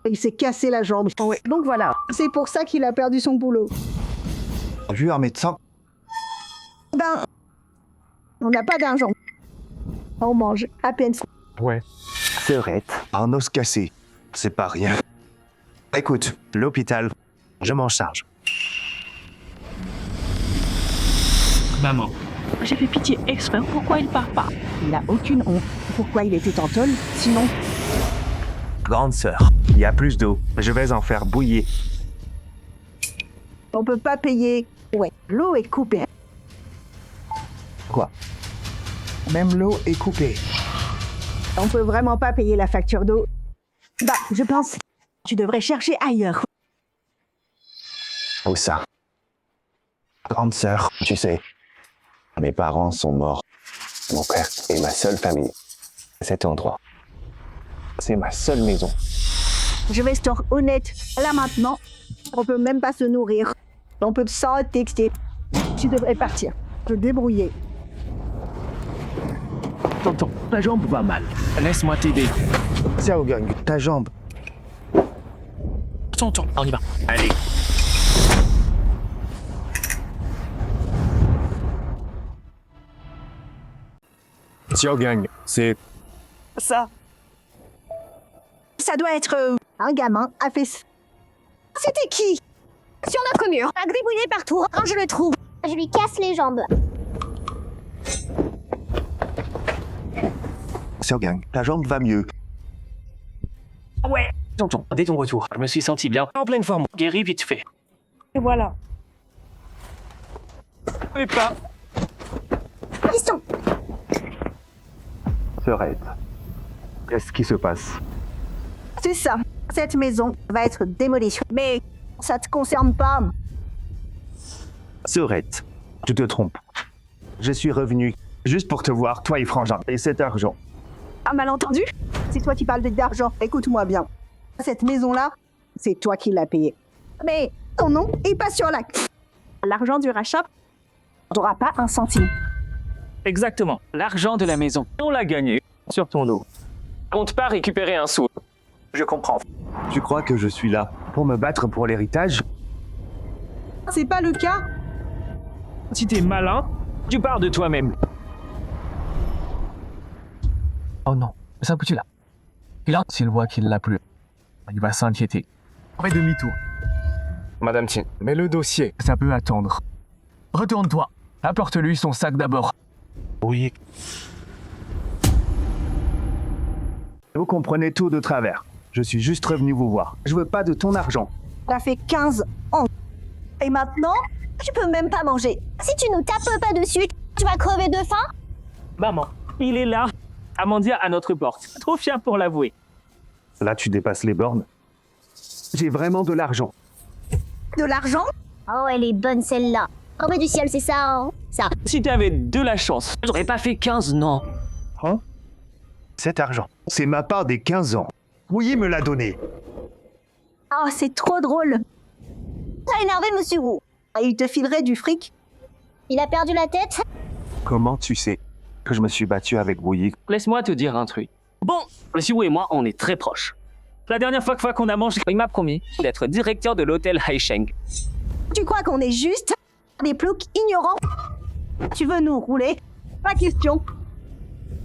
Il s'est cassé la jambe. Ouais. Donc voilà, c'est pour ça qu'il a perdu son boulot. Vu un médecin. Ben, on n'a pas d'argent. On mange à peine. Ouais. Sœurette, un os cassé. C'est pas rien. Écoute, l'hôpital, je m'en charge. Maman, j'ai fait pitié exprès. Pourquoi il part pas? Il n'a aucune honte. Pourquoi il était en tôle? Sinon... Grande sœur, il y a plus d'eau. Je vais en faire bouillir. On peut pas payer. Ouais, l'eau est coupée. Quoi? Même l'eau est coupée. On peut vraiment pas payer la facture d'eau. Bah, je pense. Tu devrais chercher ailleurs. Où ça? Grande sœur, tu sais, mes parents sont morts. Mon père est ma seule famille. Cet endroit, c'est ma seule maison. Je vais être honnête. Là maintenant, on peut même pas se nourrir. On peut sans texter. Tu devrais partir. Te débrouiller. Tonton, ta jambe va mal. Laisse-moi t'aider. Xiao Gang, ta jambe. Tonton, on y va. Allez. Xiaogang, c'est... Ça doit être un gamin a fait ça. C'était qui? Sur notre mur, a gribouillé partout. Quand je le trouve, Je lui casse les jambes. Xiaogang, la jambe va mieux. Ouais. Tonton, dès ton retour, je me suis senti bien, en pleine forme, guéri vite fait. Et voilà. Et pas. Piston. Serait. Qu'est-ce qui se passe? C'est ça. Cette maison va être démolie. Mais ça te concerne pas. Serette, tu te trompes. Je suis revenu juste pour te voir, toi et Frangin, et cet argent. Un malentendu? C'est toi qui parles d'argent. Écoute-moi bien. Cette maison-là, c'est toi qui l'as payée. Mais ton nom est pas sur l'acte. L'argent du rachat, t'auras pas un centime. Exactement. L'argent de la maison. On l'a gagné. Sur ton dos. Compte pas récupérer un sou. Je comprends. Tu crois que je suis là pour me battre pour l'héritage? C'est pas le cas. Si t'es malin, tu pars de toi-même. Oh non, ça foutu là. Et là, s'il voit qu'il l'a plus, il va s'inquiéter. Fais demi-tour. Madame Tien, mais le dossier... Ça peut attendre. Retourne-toi. Apporte-lui son sac d'abord. Oui. Vous comprenez tout de travers. Je suis juste revenu vous voir. Je veux pas de ton argent. Ça fait 15 ans. Et maintenant, tu peux même pas manger. Si tu nous tapes pas dessus, tu vas crever de faim. Maman, il est là. Amandia à notre porte. Trop fier pour l'avouer. Là, tu dépasses les bornes. J'ai vraiment de l'argent. De l'argent? Oh, elle est bonne celle-là. Tombée du ciel, c'est ça, hein? Ça. Si t'avais de la chance, j'aurais pas fait 15 non. Hein? Cet argent, c'est ma part des 15 ans. Rouillé me l'a donné. Oh, c'est trop drôle. T'as énervé, monsieur Wu. Et il te filerait du fric? Il a perdu la tête? Comment tu sais que je me suis battu avec Wu? Laisse-moi te dire un truc. Bon, monsieur Wu et moi, on est très proches. La dernière fois qu'on a mangé, il m'a promis d'être directeur de l'hôtel Haisheng. Tu crois qu'on est juste des ploucs ignorants? Tu veux nous rouler? Pas question.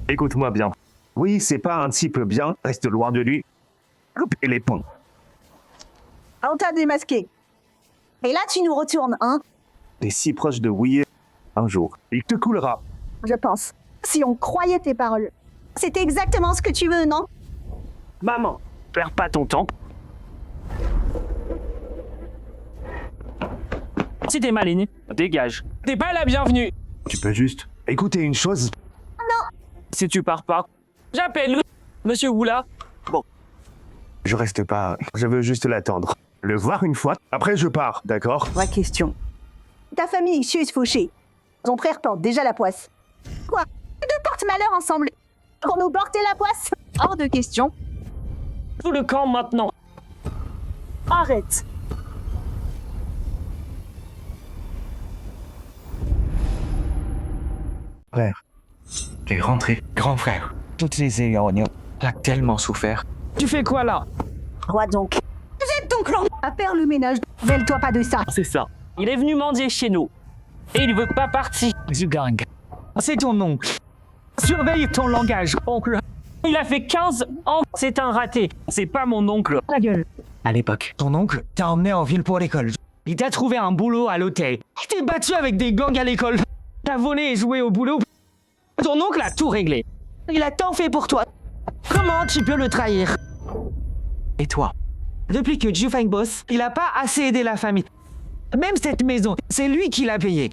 Écoute-moi bien. Oui, c'est pas un type bien, reste loin de lui. Coupez les ponts. On t'a démasqué. Et là, tu nous retournes, hein? T'es si proche de Wu, un jour, il te coulera. Je pense. Si on croyait tes paroles. C'est exactement ce que tu veux, non? Maman, perds pas ton temps. Si t'es maligne, dégage. T'es pas la bienvenue. Tu peux juste écouter une chose? Non. Si tu pars pas, j'appelle monsieur Woula. Bon. Je reste pas, je veux juste l'attendre. Le voir une fois, après je pars, d'accord? Vraie question. Ta famille est chieuse fauchée. Ton frère porte déjà la poisse. Quoi? Deux porte-malheur ensemble. Pour nous porter la poisse? Hors de question. Tout le camp maintenant. Arrête. Frère. T'es rentré, grand frère. Toutes ces éonions, t'as tellement souffert. Tu fais quoi là? Roi donc. Jette ton clan à faire le ménage. Mêle-toi pas de ça. C'est ça. Il est venu mendier chez nous. Et il veut pas partir. Zhugang, c'est ton oncle. Surveille ton langage, oncle. Il a fait 15 ans. C'est un raté. C'est pas mon oncle. La gueule. À l'époque, ton oncle t'a emmené en ville pour l'école. Il t'a trouvé un boulot à l'hôtel. Il t'est battu avec des gangs à l'école. T'as volé et joué au boulot. Ton oncle a tout réglé. Il a tant fait pour toi. Comment tu peux le trahir? Et toi? Depuis que Zhu Feng bosse, il a pas assez aidé la famille. Même cette maison, c'est lui qui l'a payée.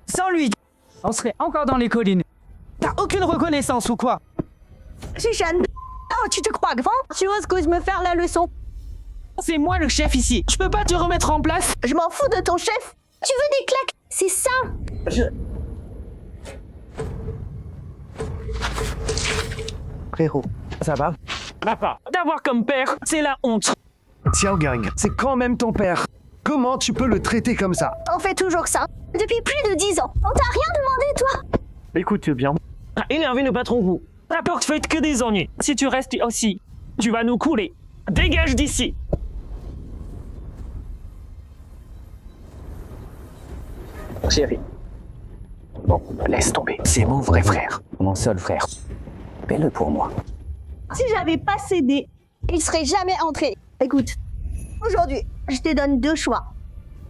Sans lui, on serait encore dans les collines. T'as aucune reconnaissance ou quoi? Shishan. Oh, tu te crois grand? Tu oses que je me faire la leçon? C'est moi le chef ici. Je peux pas te remettre en place. Je m'en fous de ton chef. Tu veux des claques? C'est ça? Frérot, ça va? Papa, d'avoir comme père, c'est la honte. Xiaogang, c'est quand même ton père. Comment tu peux le traiter comme ça? On fait toujours ça. Depuis plus de 10 ans. On t'a rien demandé, toi? Écoute bien. Énervé nos patrons vous. La porte fait que des ennuis. Si tu restes aussi, tu vas nous couler. Dégage d'ici. Chérie, Bon, laisse tomber. C'est mon vrai frère. Mon seul frère. Fais-le pour moi. Si j'avais pas cédé, il serait jamais entré. Écoute, aujourd'hui, je te donne 2 choix.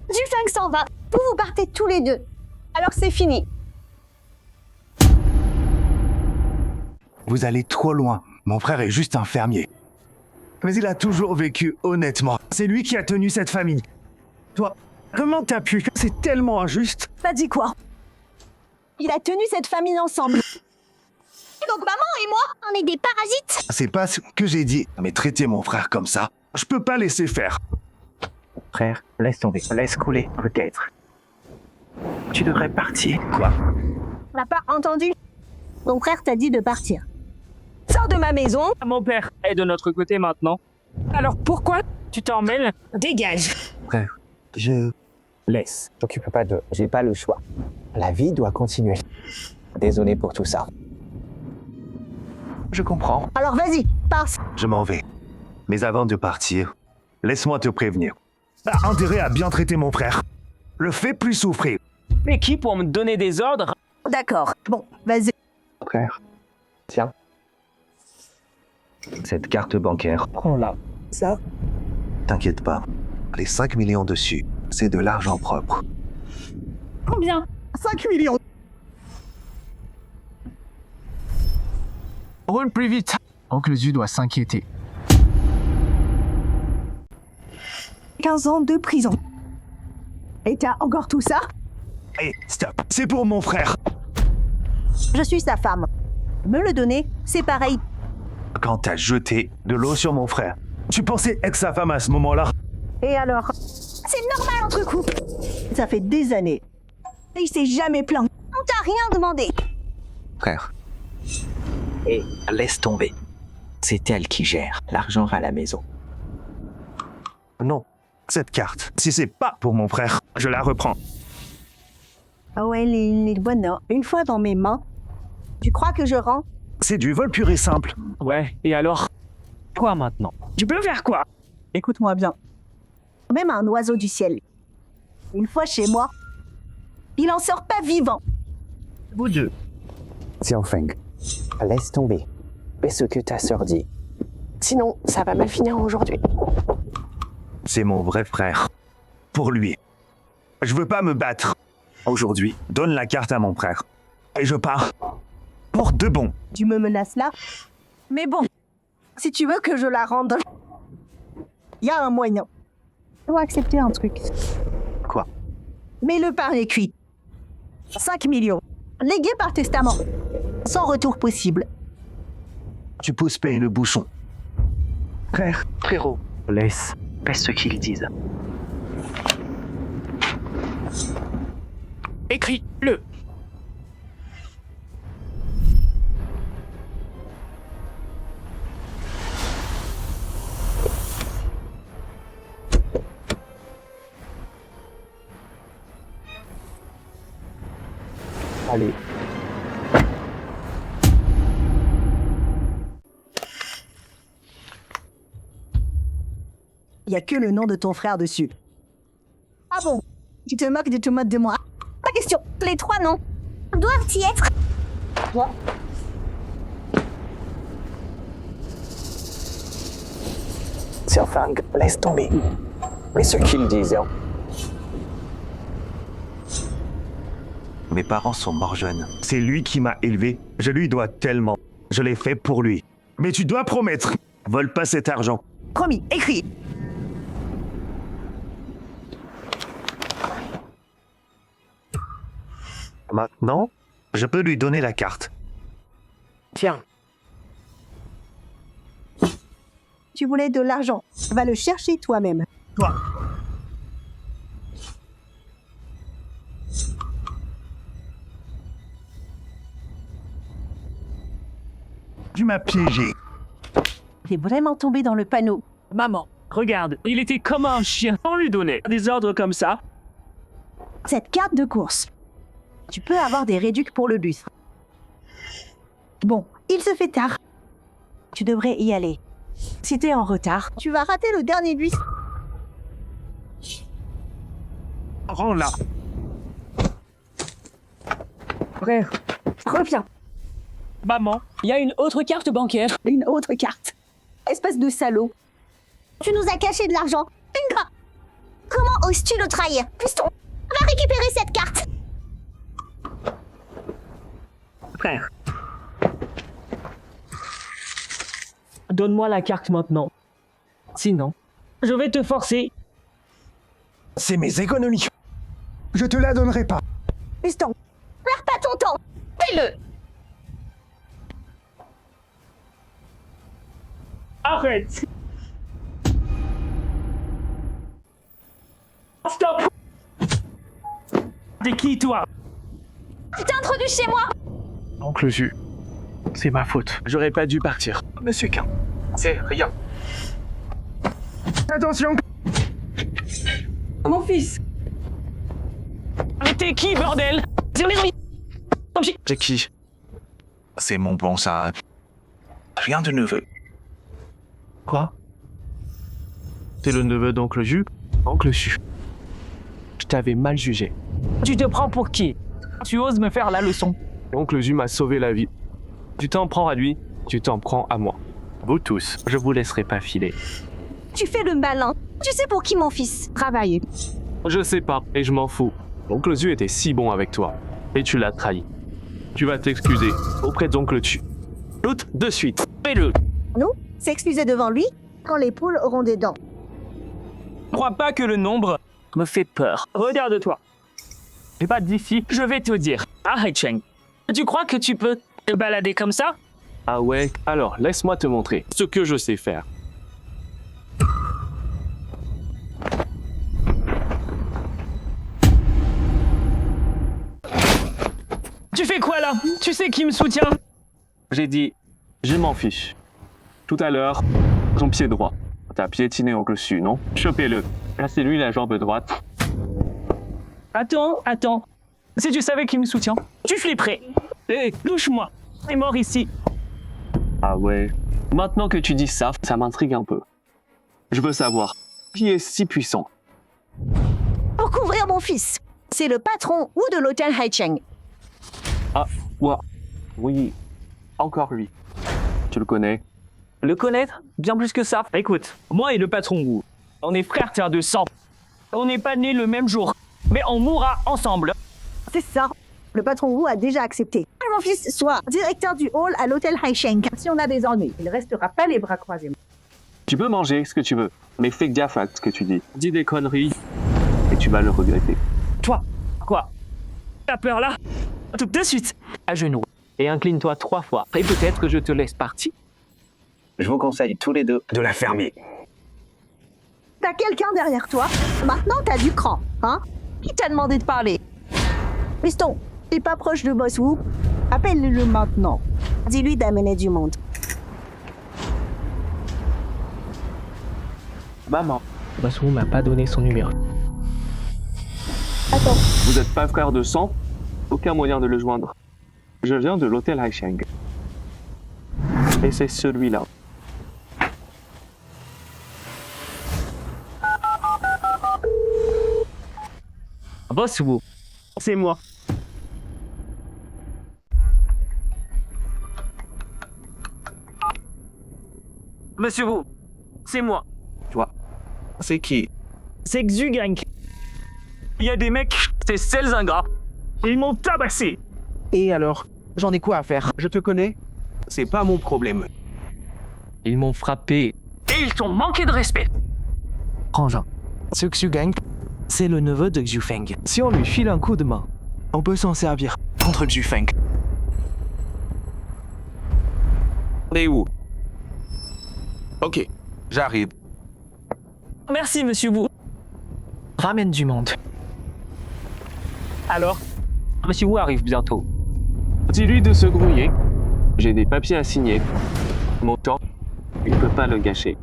Du 520, vous partez tous les 2. Alors c'est fini. Vous allez trop loin. Mon frère est juste un fermier. Mais il a toujours vécu honnêtement. C'est lui qui a tenu cette famille. Toi, comment t'as pu? C'est tellement injuste. T'as dit quoi? Il a tenu cette famille ensemble. Donc maman et moi, on est des parasites. C'est pas ce que j'ai dit. Mais traiter mon frère comme ça, je peux pas laisser faire. Frère, laisse tomber. Laisse couler, peut-être. Tu devrais partir. Quoi? On n'a pas entendu? Ton frère t'a dit de partir. Sors de ma maison. Mon père est de notre côté maintenant. Alors pourquoi tu t'en mêles? Dégage. Frère, laisse. T'occupe pas de... J'ai pas le choix. La vie doit continuer. Désolé pour tout ça. Je comprends. Alors vas-y, passe. Je m'en vais. Mais avant de partir, laisse-moi te prévenir. T'as intérêt à bien traiter mon frère. Le fais plus souffrir. Mais qui pour me donner des ordres? D'accord. Bon, vas-y. Frère, tiens. Cette carte bancaire. Prends-la. Ça? T'inquiète pas. Les 5 millions dessus, c'est de l'argent propre. Combien? 5 millions. Roule plus vite. Oncle Zu doit s'inquiéter. 15 ans de prison. Et t'as encore tout ça? Hé, stop. C'est pour mon frère. Je suis sa femme. Me le donner, c'est pareil. Quand t'as jeté de l'eau sur mon frère. Tu pensais être sa femme à ce moment-là? Et alors? C'est normal entre couples. Ça fait des années. Il s'est jamais plaint. On t'a rien demandé. Frère. Et laisse tomber. C'est elle qui gère l'argent à la maison. Non. Cette carte, si c'est pas pour mon frère, je la reprends. Ah ouais, les bonnes, non. Une fois dans mes mains, tu crois que je rends? C'est du vol pur et simple. Ouais, et alors? Quoi maintenant? Tu peux faire quoi? Écoute-moi bien. Même un oiseau du ciel, une fois chez moi, il en sort pas vivant. Vous deux. Xiao Feng, laisse tomber. Fais ce que ta sœur dit. Sinon, ça va mal finir aujourd'hui. C'est mon vrai frère. Pour lui. Je veux pas me battre. Aujourd'hui, donne la carte à mon frère. Et je pars. Pour de bon. Tu me menaces là? Mais bon, si tu veux que je la rende, il y a un moyen. Je dois accepter un truc. Quoi? Mais le pain est cuit. 5 millions. Légués par testament. Sans retour possible. Tu pousses payer le bouchon. Frérot, laisse. Fais ce qu'ils disent. Écris-le. Allez. Il y a que le nom de ton frère dessus. Ah bon? Tu te moques de moi? Pas question. Les 3 noms doivent y être. Toi? Xiao Feng, laisse tomber. Mais ce qu'ils disent. Mes parents sont morts jeunes. C'est lui qui m'a élevé. Je lui dois tellement. Je l'ai fait pour lui. Mais tu dois promettre. Vole pas cet argent. Promis, écris. Maintenant, je peux lui donner la carte. Tiens. Tu voulais de l'argent. Va le chercher toi-même. Toi. Tu m'as piégé. T'es vraiment tombé dans le panneau. Maman, regarde, il était comme un chien. On lui donnait des ordres comme ça. Cette carte de course. Tu peux avoir des réducs pour le bus. Bon, il se fait tard. Tu devrais y aller. Si t'es en retard, tu vas rater le dernier bus. Rends-la. Frère, Reviens. maman, il y a une autre carte bancaire. Une autre carte. Espèce de salaud. Tu nous as caché de l'argent. Ingrat. Comment oses-tu le trahir? Piston, va récupérer cette carte. Frère. Donne-moi la carte maintenant. Sinon, je vais te forcer. C'est mes économies. Je te la donnerai pas. Piston, perds pas ton temps. Fais-le. Arrête. Stop. T'es qui, toi? Tu t'es introduit chez moi. Oncle Jus, c'est ma faute. J'aurais pas dû partir. Monsieur Quin, c'est rien. Attention. Mon fils. Mais t'es qui, bordel? C'est qui? C'est mon bon ça. Rien de nouveau. Quoi? T'es le neveu d'Oncle Jus? Oncle Jus. Je t'avais mal jugé. Tu te prends pour qui? Tu oses me faire la leçon? Oncle Jus m'a sauvé la vie. Tu t'en prends à lui, tu t'en prends à moi. Vous tous, je vous laisserai pas filer. Tu fais le malin. Tu sais pour qui mon fils travaille. Je sais pas, et je m'en fous. Oncle Jus était si bon avec toi, et tu l'as trahi. Tu vas t'excuser auprès d'Oncle Jus. L'autre, de suite. Fais-le. Nous, s'excuser devant lui quand les poules auront des dents. Je crois pas que le nombre me fait peur. Regarde-toi. Et pas d'ici, je vais te dire. Ah, Haicheng, tu crois que tu peux te balader comme ça? Ah ouais? Alors, laisse-moi te montrer ce que je sais faire. Tu fais quoi là? Tu sais qui me soutient? J'ai dit, je m'en fiche. Tout à l'heure, ton pied droit. T'as piétiné Oncle Jus, non? Chopez-le. Cassez-lui la jambe droite. Attends. Si tu savais qui me soutient, tu flipperais. Hé, touche-moi. C'est mort ici. Ah ouais. Maintenant que tu dis ça, ça m'intrigue un peu. Je veux savoir, qui est si puissant? Pour couvrir mon fils. C'est le patron ou de l'hôtel Haicheng. Ah, ouais. Oui, encore lui. Tu le connais? Le connaître? Bien plus que ça. Écoute, moi et le patron Wu, on est frères de sang. On n'est pas nés le même jour, mais on mourra ensemble. C'est ça. Le patron Wu a déjà accepté. Que mon fils soit directeur du hall à l'hôtel Haicheng. Si on a des ennuis, il ne restera pas les bras croisés. Tu peux manger ce que tu veux, mais fais gaffe à ce que tu dis. Dis des conneries, et tu vas le regretter. Toi, quoi? T'as peur là? Tout de suite, à genoux. Et incline-toi 3 fois. Et peut-être que je te laisse partir. Je vous conseille tous les deux de la fermer. T'as quelqu'un derrière toi. Maintenant, t'as du cran, hein? Qui t'a demandé de parler? Piston, t'es pas proche de Boss Wu? Appelle-le maintenant. Dis-lui d'amener du monde. Maman, Boss Wu m'a pas donné son numéro. Attends. Vous êtes pas frère de sang? Aucun moyen de le joindre. Je viens de l'hôtel Haicheng. Et c'est celui-là. Boss Wu, c'est moi. Monsieur Wu, c'est moi. Toi, c'est qui? C'est Xu Gang. Il y a des mecs, c'est sales ingrats. Ils m'ont tabassé. Et alors? J'en ai quoi à faire? Je te connais? C'est pas mon problème. Ils m'ont frappé. Et ils t'ont manqué de respect. Frangin, ce Xu Gang, c'est le neveu de Xu Feng. Si on lui file un coup de main, on peut s'en servir contre Xu Feng. Et où? Ok, j'arrive. Merci, monsieur Wu. Ramène du monde. Alors, monsieur Wu arrive bientôt. Dis-lui de se grouiller. J'ai des papiers à signer. Mon temps, il ne peut pas le gâcher.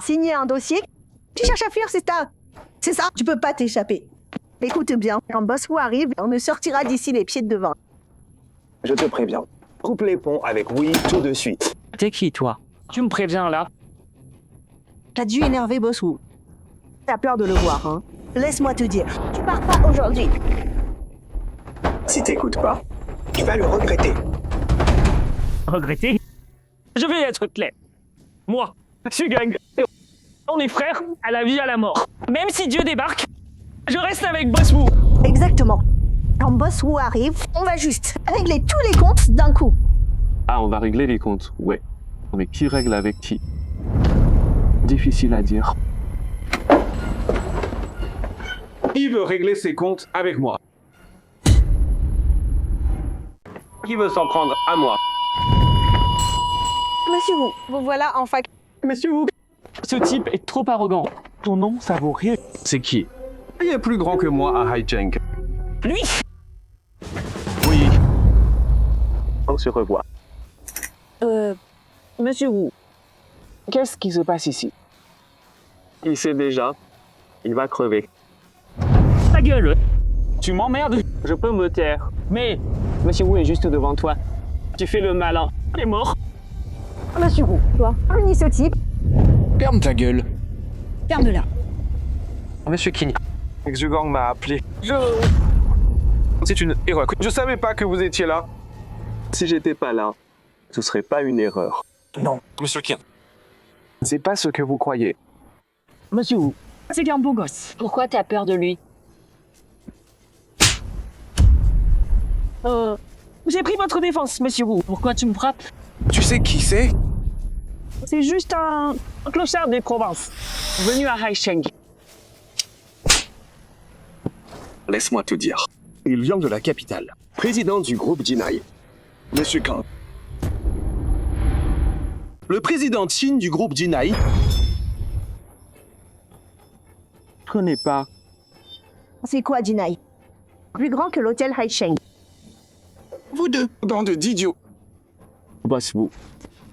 Signer un dossier? Tu cherches à fuir, c'est ça? C'est ça? Tu peux pas t'échapper. Écoute bien, quand Boss Wu arrive, on ne sortira d'ici les pieds de devant. Je te préviens. Coupe les ponts avec oui tout de suite. T'es qui, toi? Tu me préviens, là? T'as dû énerver Boss Wu. T'as peur de le voir, hein? Laisse-moi te dire, tu pars pas aujourd'hui. Si t'écoutes pas, tu vas le regretter. Regretter? Je vais être clair. Moi, Sugang, on est frères à la vie à la mort. Même si Dieu débarque, je reste avec Boss Wu. Exactement. Quand Boss Wu arrive, on va juste régler tous les comptes d'un coup. Ah, on va régler les comptes, ouais. Mais qui règle avec qui? Difficile à dire. Qui veut régler ses comptes avec moi? Qui veut s'en prendre à moi? Monsieur Wu, vous voilà en fac. Monsieur Wu, ce type est trop arrogant. Ton nom, ça vaut rien. C'est qui? Il est plus grand que moi à Haijeng. Lui? Oui. On se revoit. Monsieur Wu, qu'est-ce qui se passe ici? Il sait déjà. Il va crever. Ta gueule! Tu m'emmerdes! Je peux me taire, mais Monsieur Wu est juste devant toi. Tu fais le malin. Il est mort. Monsieur Wu, toi, punis ce type. Ferme ta gueule. Ferme-la. Monsieur King. Xugang m'a appelé. C'est une erreur. Je savais pas que vous étiez là. Si j'étais pas là, ce serait pas une erreur. Non, Monsieur King. C'est pas ce que vous croyez. Monsieur Wu, c'est un beau gosse. Pourquoi t'as peur de lui? J'ai pris votre défense, Monsieur Wu. Pourquoi tu me frappes? Tu sais qui c'est? C'est juste un clochard des provinces, venu à Haisheng. Laisse-moi te dire. Il vient de la capitale. Président du groupe Jinai. Monsieur Kang. Le président Qin du groupe Jinai. Je connais pas. C'est quoi, Jinai? Plus grand que l'hôtel Haisheng. Vous deux, bande d'idiots. Boss Wu.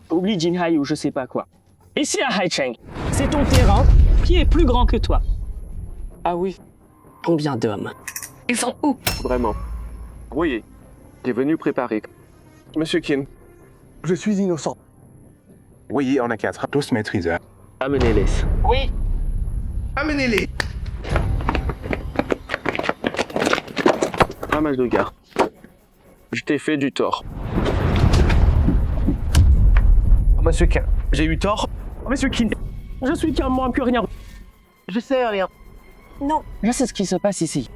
Oublie Jinhai ou je sais pas quoi. Ici à Haisheng, c'est ton terrain qui est plus grand que toi. Ah oui, Combien d'hommes? Ils sont où? vraiment. Oui, il est venu préparer. Monsieur Qin, je suis innocent. Oui, on a 4. Tous maîtriseurs. Amenez-les. Oui. Amenez-les. Pas mal de gars. Je t'ai fait du tort. Monsieur Qin, j'ai eu tort. Monsieur Qin, je suis qu'un moins que rien. Je sais rien. Non, Je sais ce qui se passe ici.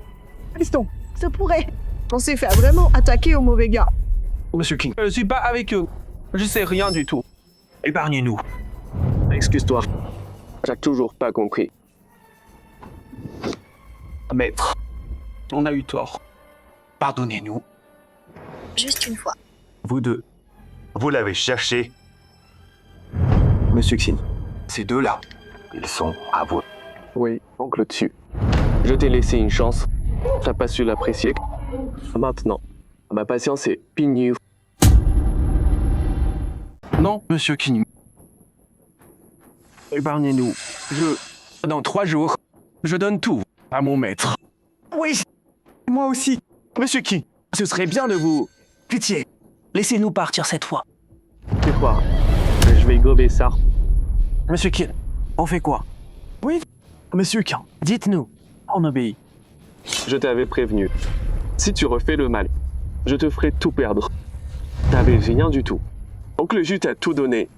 Piston. ça pourrait. On s'est fait vraiment attaquer au mauvais gars. Monsieur King, je suis pas avec eux. Je sais rien du tout. Épargnez-nous. Excuse-toi. J'ai toujours pas compris. Maître, on a eu tort. Pardonnez-nous. Juste une fois. Vous deux, vous l'avez cherché. Monsieur Xin. Ces deux-là, ils sont à vous. Oui, oncle dessus. Je t'ai laissé une chance. T'as pas su l'apprécier. Maintenant, ma patience est finie. Non, Monsieur King. Épargnez-nous. Dans 3 jours, je donne tout à mon maître. Oui, moi aussi. Monsieur King, ce serait bien de vous... Pitié, laissez-nous partir cette fois. C'est quoi? Je vais gober ça. Monsieur King, on fait quoi? Oui, Monsieur King, dites-nous. On obéit. Je t'avais prévenu. Si tu refais le mal, je te ferai tout perdre. T'avais rien du tout. Oncle Ju t'a tout donné.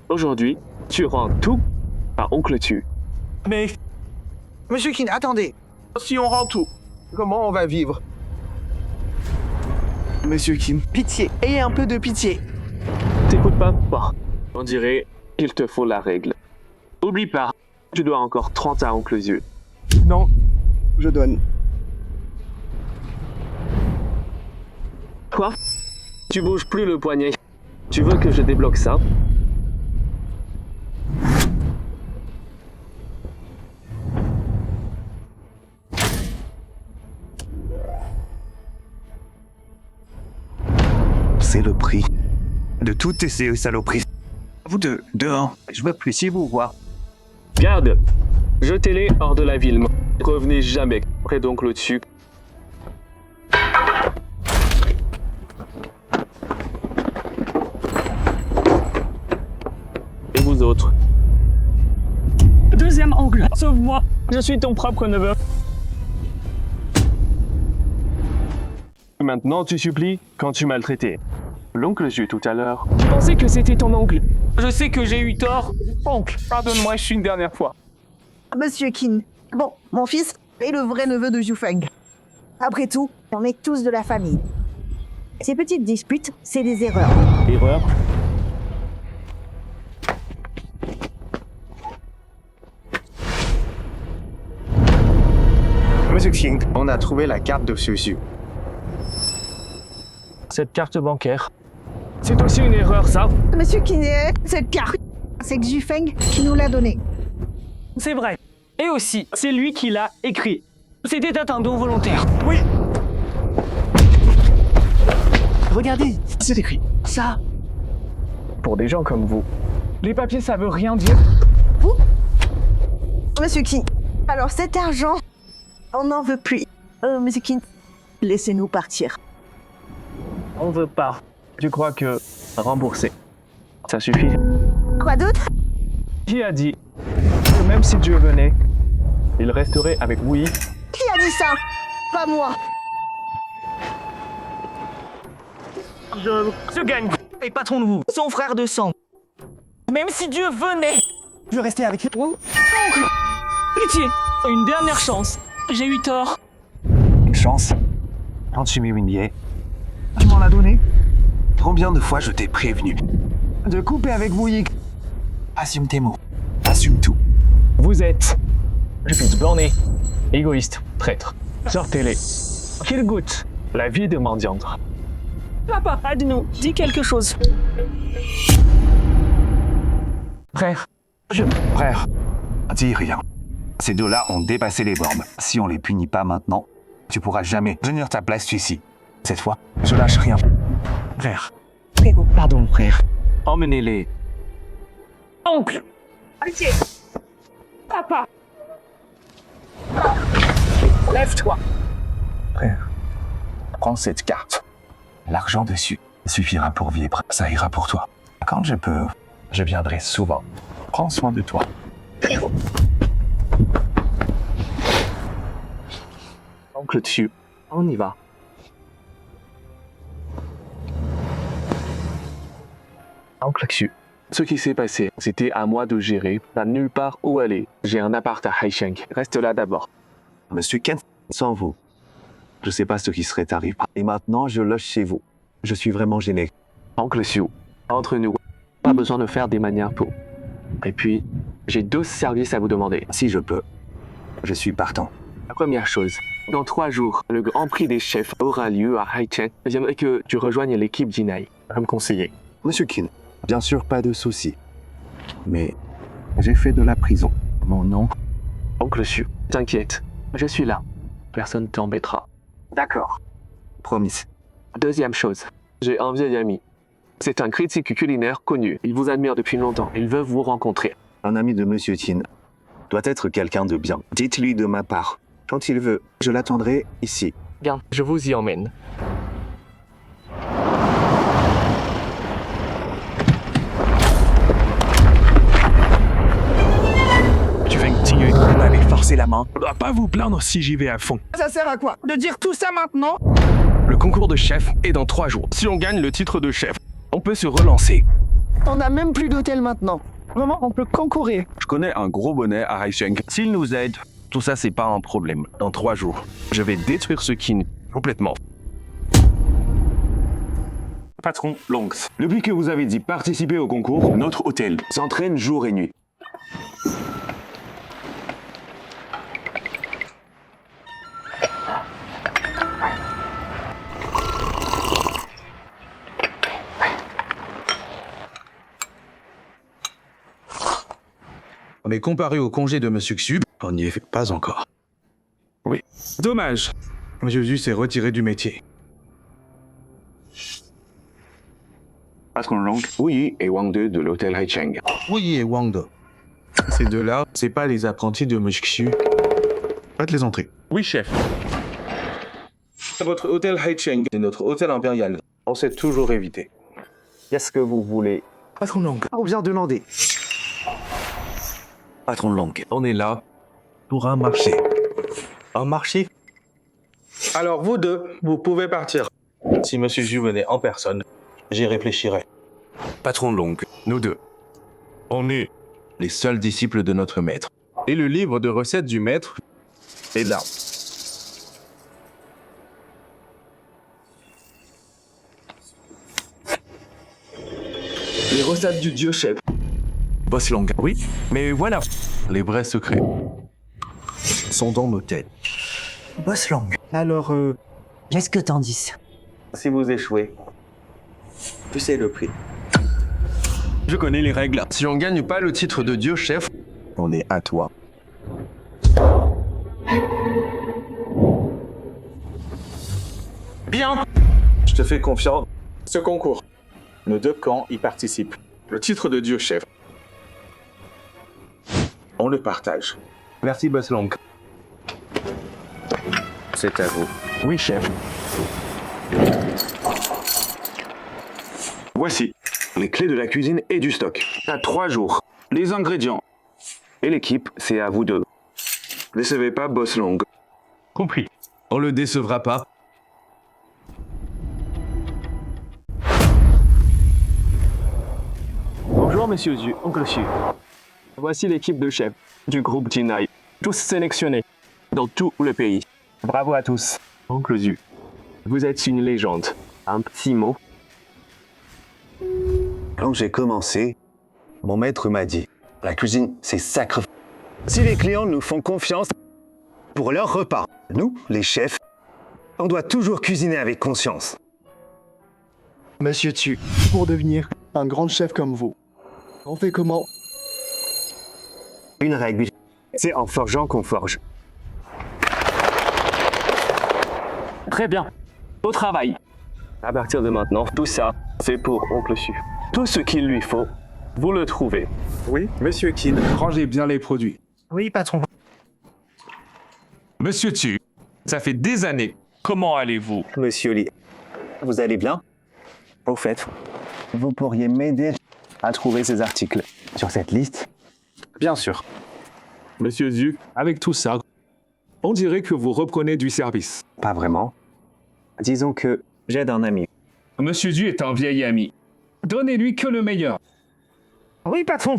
Aujourd'hui, tu rends tout à Oncle Tu. Mais... Monsieur King, attendez. Si on rend tout, comment on va vivre? Monsieur Kim, pitié, ayez un peu de pitié. T'écoutes pas? Bon, on dirait qu'il te faut la règle. Oublie pas, tu dois encore 30 à Oncle Zu. Non, je donne. Quoi? Tu bouges plus le poignet. Tu veux que je débloque ça? C'est le prix de toutes ces saloperies. Vous deux, dehors. Je veux plus si vous voir. Garde! Jetez-les hors de la ville. Revenez jamais près d'Oncle Dessus. Et vous autres? Deuxième oncle, sauve-moi. Je suis ton propre neveu. Maintenant, tu supplies quand tu maltraitais. L'oncle Jus tout à l'heure. Je pensais que c'était ton oncle. Je sais que j'ai eu tort. Oncle, pardonne-moi, je suis une dernière fois. Monsieur Qin. Bon, mon fils est le vrai neveu de Zhufeng. Après tout, on est tous de la famille. Ces petites disputes, c'est des erreurs. Erreur? Monsieur Qin, on a trouvé la carte de Susu. Cette carte bancaire. C'est aussi une erreur, ça. Monsieur Qin, cette carte, c'est Zhufeng qui nous l'a donnée. C'est vrai. Et aussi, c'est lui qui l'a écrit. C'était un don volontaire. Oui. Regardez, c'est écrit. Ça. Pour des gens comme vous, les papiers, ça veut rien dire. Vous Monsieur Qin, alors cet argent, on n'en veut plus. Monsieur Qin, laissez-nous partir. On veut pas. Tu crois que rembourser, ça suffit? Quoi d'autre? Qui a dit que même si Dieu venait, il resterait avec Wu Yi? Qui a dit ça? Pas moi. Je gagne. Et patron de vous, son frère de sang. Même si Dieu venait, je restais avec vous. Oncle, pitié, une dernière chance. J'ai eu tort. Une chance? Quand tu m'es humilié, Tu m'en as donné. combien de fois je t'ai prévenu? De couper avec Wu Yi. Assume tes mots. Assume tout. Vous êtes, je puisse borné, égoïste, traître. Sortez-les. Qu'ils goûtent la vie de mendiante. Papa, aide-nous, dis quelque chose. Frère, Frère, dis rien. Ces deux-là ont dépassé les bornes. Si on les punit pas maintenant, tu pourras jamais tenir ta place ici. Cette fois, je lâche rien. frère, Pardon, frère. Emmenez-les. Oncle. Pitié. Papa. Lève-toi. Frère, prends cette carte. L'argent dessus suffira pour vivre. Ça ira pour toi. Quand je peux, je viendrai souvent. Prends soin de toi. Oncle Tsu, on y va. Oncle Tsu, ce qui s'est passé, c'était à moi de gérer. T'as nulle part où aller. J'ai un appart à Haisheng. Reste là d'abord. Monsieur Kent, sans vous, je sais pas ce qui serait arrivé. Et maintenant, je loge chez vous. Je suis vraiment gêné. Oncle Tsu, entre nous, pas besoin de faire des manières pour. Et puis, j'ai 2 services à vous demander. Si je peux, je suis partant. La première chose, dans 3 jours, le Grand Prix des chefs aura lieu à Haicheng. J'aimerais que tu rejoignes l'équipe d'Inai. À me conseiller. Monsieur Kin, bien sûr, pas de souci. Mais j'ai fait de la prison. Mon nom. Oncle Tsu, t'inquiète, je suis là. Personne ne t'embêtera. D'accord. Promis. Deuxième chose, j'ai un vieil ami. C'est un critique culinaire connu. Il vous admire depuis longtemps. Il veut vous rencontrer. Un ami de Monsieur Tin doit être quelqu'un de bien. Dites-lui de ma part. Quand il veut, je l'attendrai ici. Bien, je vous y emmène. Tu vas continuer. Vous m'avez forcé la main. On doit pas vous plaindre si j'y vais à fond. Ça sert à quoi? De dire tout ça maintenant? Le concours de chef est dans 3 jours. Si on gagne le titre de chef, on peut se relancer. On n'a même plus d'hôtel maintenant. Vraiment, on peut concourir. Je connais un gros bonnet à Haisheng. S'il nous aide, tout ça c'est pas un problème. Dans 3 jours, je vais détruire ce Qin complètement. Patron Longs. Depuis que vous avez dit participer au concours, notre hôtel s'entraîne jour et nuit. Mais comparé au congé de Monsieur Xu, on n'y est fait pas encore. Oui. Dommage. Jésus s'est retiré du métier. Patron Long, Wu et Wang De de l'hôtel Haicheng. Wu et Wang De. Ces deux-là, c'est pas les apprentis de Monsieur Xu. Faites les entrées. Oui, chef. Votre hôtel Haicheng est notre hôtel impérial. On s'est toujours évité. Qu'est-ce que vous voulez? Patron Long. On vient demander. Patron Long, On est là pour un marché. Un marché? Alors vous deux, vous pouvez partir. Si Monsieur Ju venait en personne, j'y réfléchirais. Patron Long, nous deux. On est les seuls disciples de notre maître. Et le livre de recettes du maître est là. Les recettes du dieu chef. Boss Long, oui, mais voilà. Les vrais secrets sont dans nos têtes. Boss Long. Alors, qu'est-ce que t'en dis? Si vous échouez, tu sais le prix. Je connais les règles. Si on gagne pas le titre de dieu chef, on est à toi. Bien. Je te fais confiance. Ce concours, nos deux camps y participent. Le titre de dieu chef, on le partage. Merci, Boss Long. C'est à vous. Oui, chef. Voici les clés de la cuisine et du stock. À 3 jours. Les ingrédients. Et l'équipe, c'est à vous deux. Décevez pas Boss Long. Compris. On le décevra pas. Bonjour, monsieur Zu, oncle Xu. Voici l'équipe de chefs du groupe Jinai. Tous sélectionnés dans tout le pays. Bravo à tous. Oncle Zu, vous êtes une légende. Un petit mot. Quand j'ai commencé, mon maître m'a dit, la cuisine, c'est sacré. Si les clients nous font confiance pour leur repas, nous, les chefs, on doit toujours cuisiner avec conscience. Monsieur Tsu, pour devenir un grand chef comme vous, on fait comment? Une règle, c'est en forgeant qu'on forge. Très bien. Au travail. À partir de maintenant, tout ça, c'est pour oncle Xu. Tout ce qu'il lui faut, vous le trouvez. Oui, Monsieur Qin, rangez bien les produits. Oui, patron. Monsieur Tsu, ça fait des années. Comment allez-vous? Monsieur Li, vous allez bien? Au fait, vous pourriez m'aider à trouver ces articles sur cette liste? Bien sûr. Monsieur Zu, avec tout ça, on dirait que vous reprenez du service. Pas vraiment. Disons que j'aide un ami. Monsieur Zu est un vieil ami. Donnez-lui que le meilleur. Oui, patron.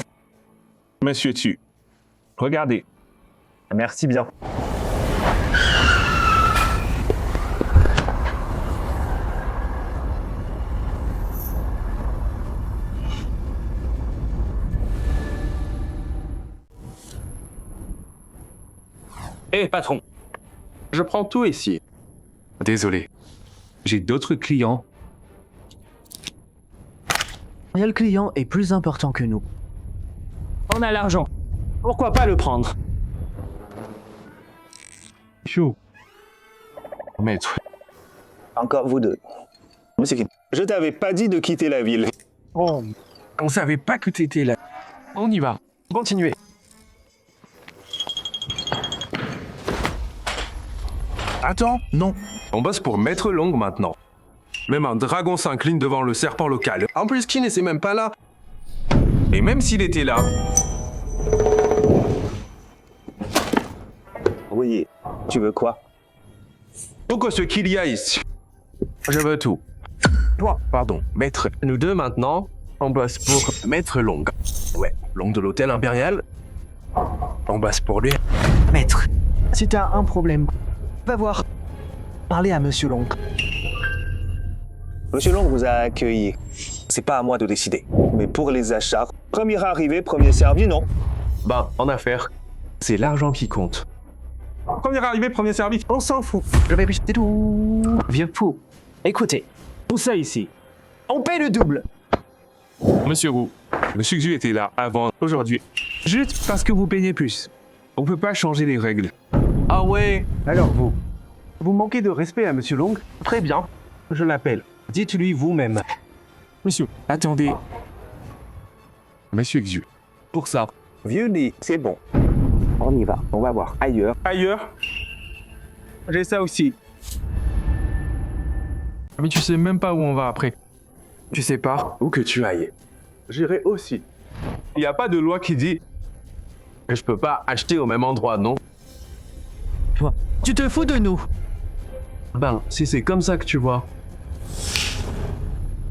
Monsieur Tsu, regardez. Merci bien. Hé, patron. Je prends tout ici. Désolé. J'ai d'autres clients. Le client est plus important que nous. On a l'argent. Pourquoi pas le prendre? Chaud. Maître. Encore vous deux. Monsieur Qin, je t'avais pas dit de quitter la ville. Oh, on savait pas que t'étais là. On y va. Continuez. Attends, non. On bosse pour Maître Long maintenant. Même un dragon s'incline devant le serpent local. En plus, Qin n'est même pas là. Et même s'il était là... Oui, tu veux quoi? Tout ce qu'il y a ici. Je veux tout. Toi, pardon, maître. Nous deux maintenant, on bosse pour Maître Long. Ouais, Long de l'hôtel impérial. On bosse pour lui. Maître, si t'as un problème, va voir. Parlez à Monsieur Long. Monsieur Long vous a accueilli. C'est pas à moi de décider. Mais pour les achats, premier arrivé, premier servi, non? Ben, en affaires, c'est l'argent qui compte. Premier arrivé, premier servi. On s'en fout. Je vais acheter tout. Vieux fou. Écoutez, tout ça ici, on paye le double. Monsieur Wu, Monsieur Xu était là avant aujourd'hui. Juste parce que vous payez plus. On peut pas changer les règles. Ah ouais? Alors vous manquez de respect à Monsieur Long? Très bien, je l'appelle. Dites-lui vous-même. Monsieur, attendez. Monsieur Xu, pour ça. Vieux Li, c'est bon. On y va, on va voir ailleurs. Ailleurs? J'ai ça aussi. Mais tu sais même pas où on va après. Tu sais pas Où que tu ailles. J'irai aussi. Il n'y a pas de loi qui dit que je peux pas acheter au même endroit, non? Toi, tu te fous de nous? Ben, si c'est comme ça que tu vois.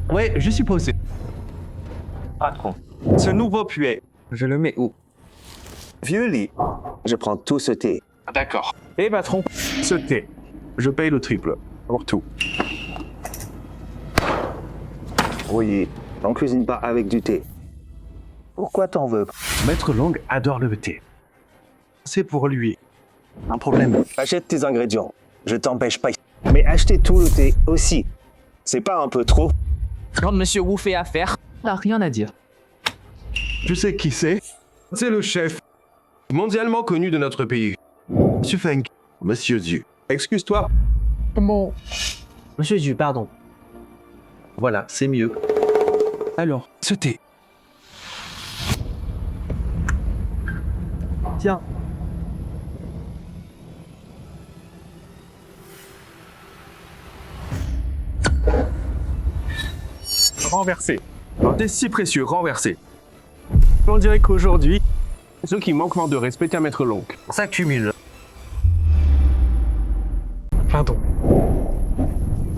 Ouais, je suppose. Patron, ce nouveau puits, je le mets où? Vieux lit. Je prends tout ce thé. D'accord. Eh patron, Ce thé, je paye le triple. Pour tout. Oui, on cuisine pas avec du thé. Pourquoi t'en veux? Maître Long adore le thé. C'est pour lui. Un problème. Achète tes ingrédients. Je t'empêche pas. Mais acheter tout le thé aussi. C'est pas un peu trop? Quand Monsieur Wu fait affaire, n'a rien à dire. Tu sais qui c'est? C'est le chef. Mondialement connu de notre pays. Monsieur Feng. Monsieur Zhu. Excuse-toi. Comment? Monsieur Zhu, pardon. Voilà, c'est mieux. Alors, ce thé. Tiens. Renversé. Un thé si précieux, renversé. On dirait qu'aujourd'hui, ceux qui manquent de respect à Maître Long s'accumule. Pardon.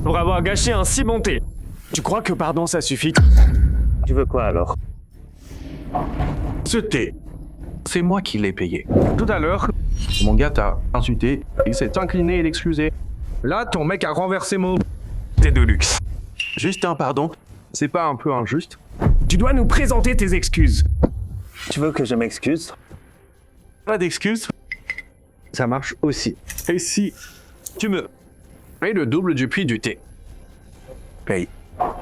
Pour avoir gâché un si bon thé. Tu crois que pardon ça suffit? Tu veux quoi alors? Ce thé, c'est moi qui l'ai payé. Tout à l'heure, mon gars t'a insulté, il s'est incliné et l'excusé. Là, ton mec a renversé mon thé de luxe. Juste un pardon, c'est pas un peu injuste? Tu dois nous présenter tes excuses. Tu veux que je m'excuse? Pas d'excuses. Ça marche aussi. Et si tu me payes le double du prix du thé? Paye.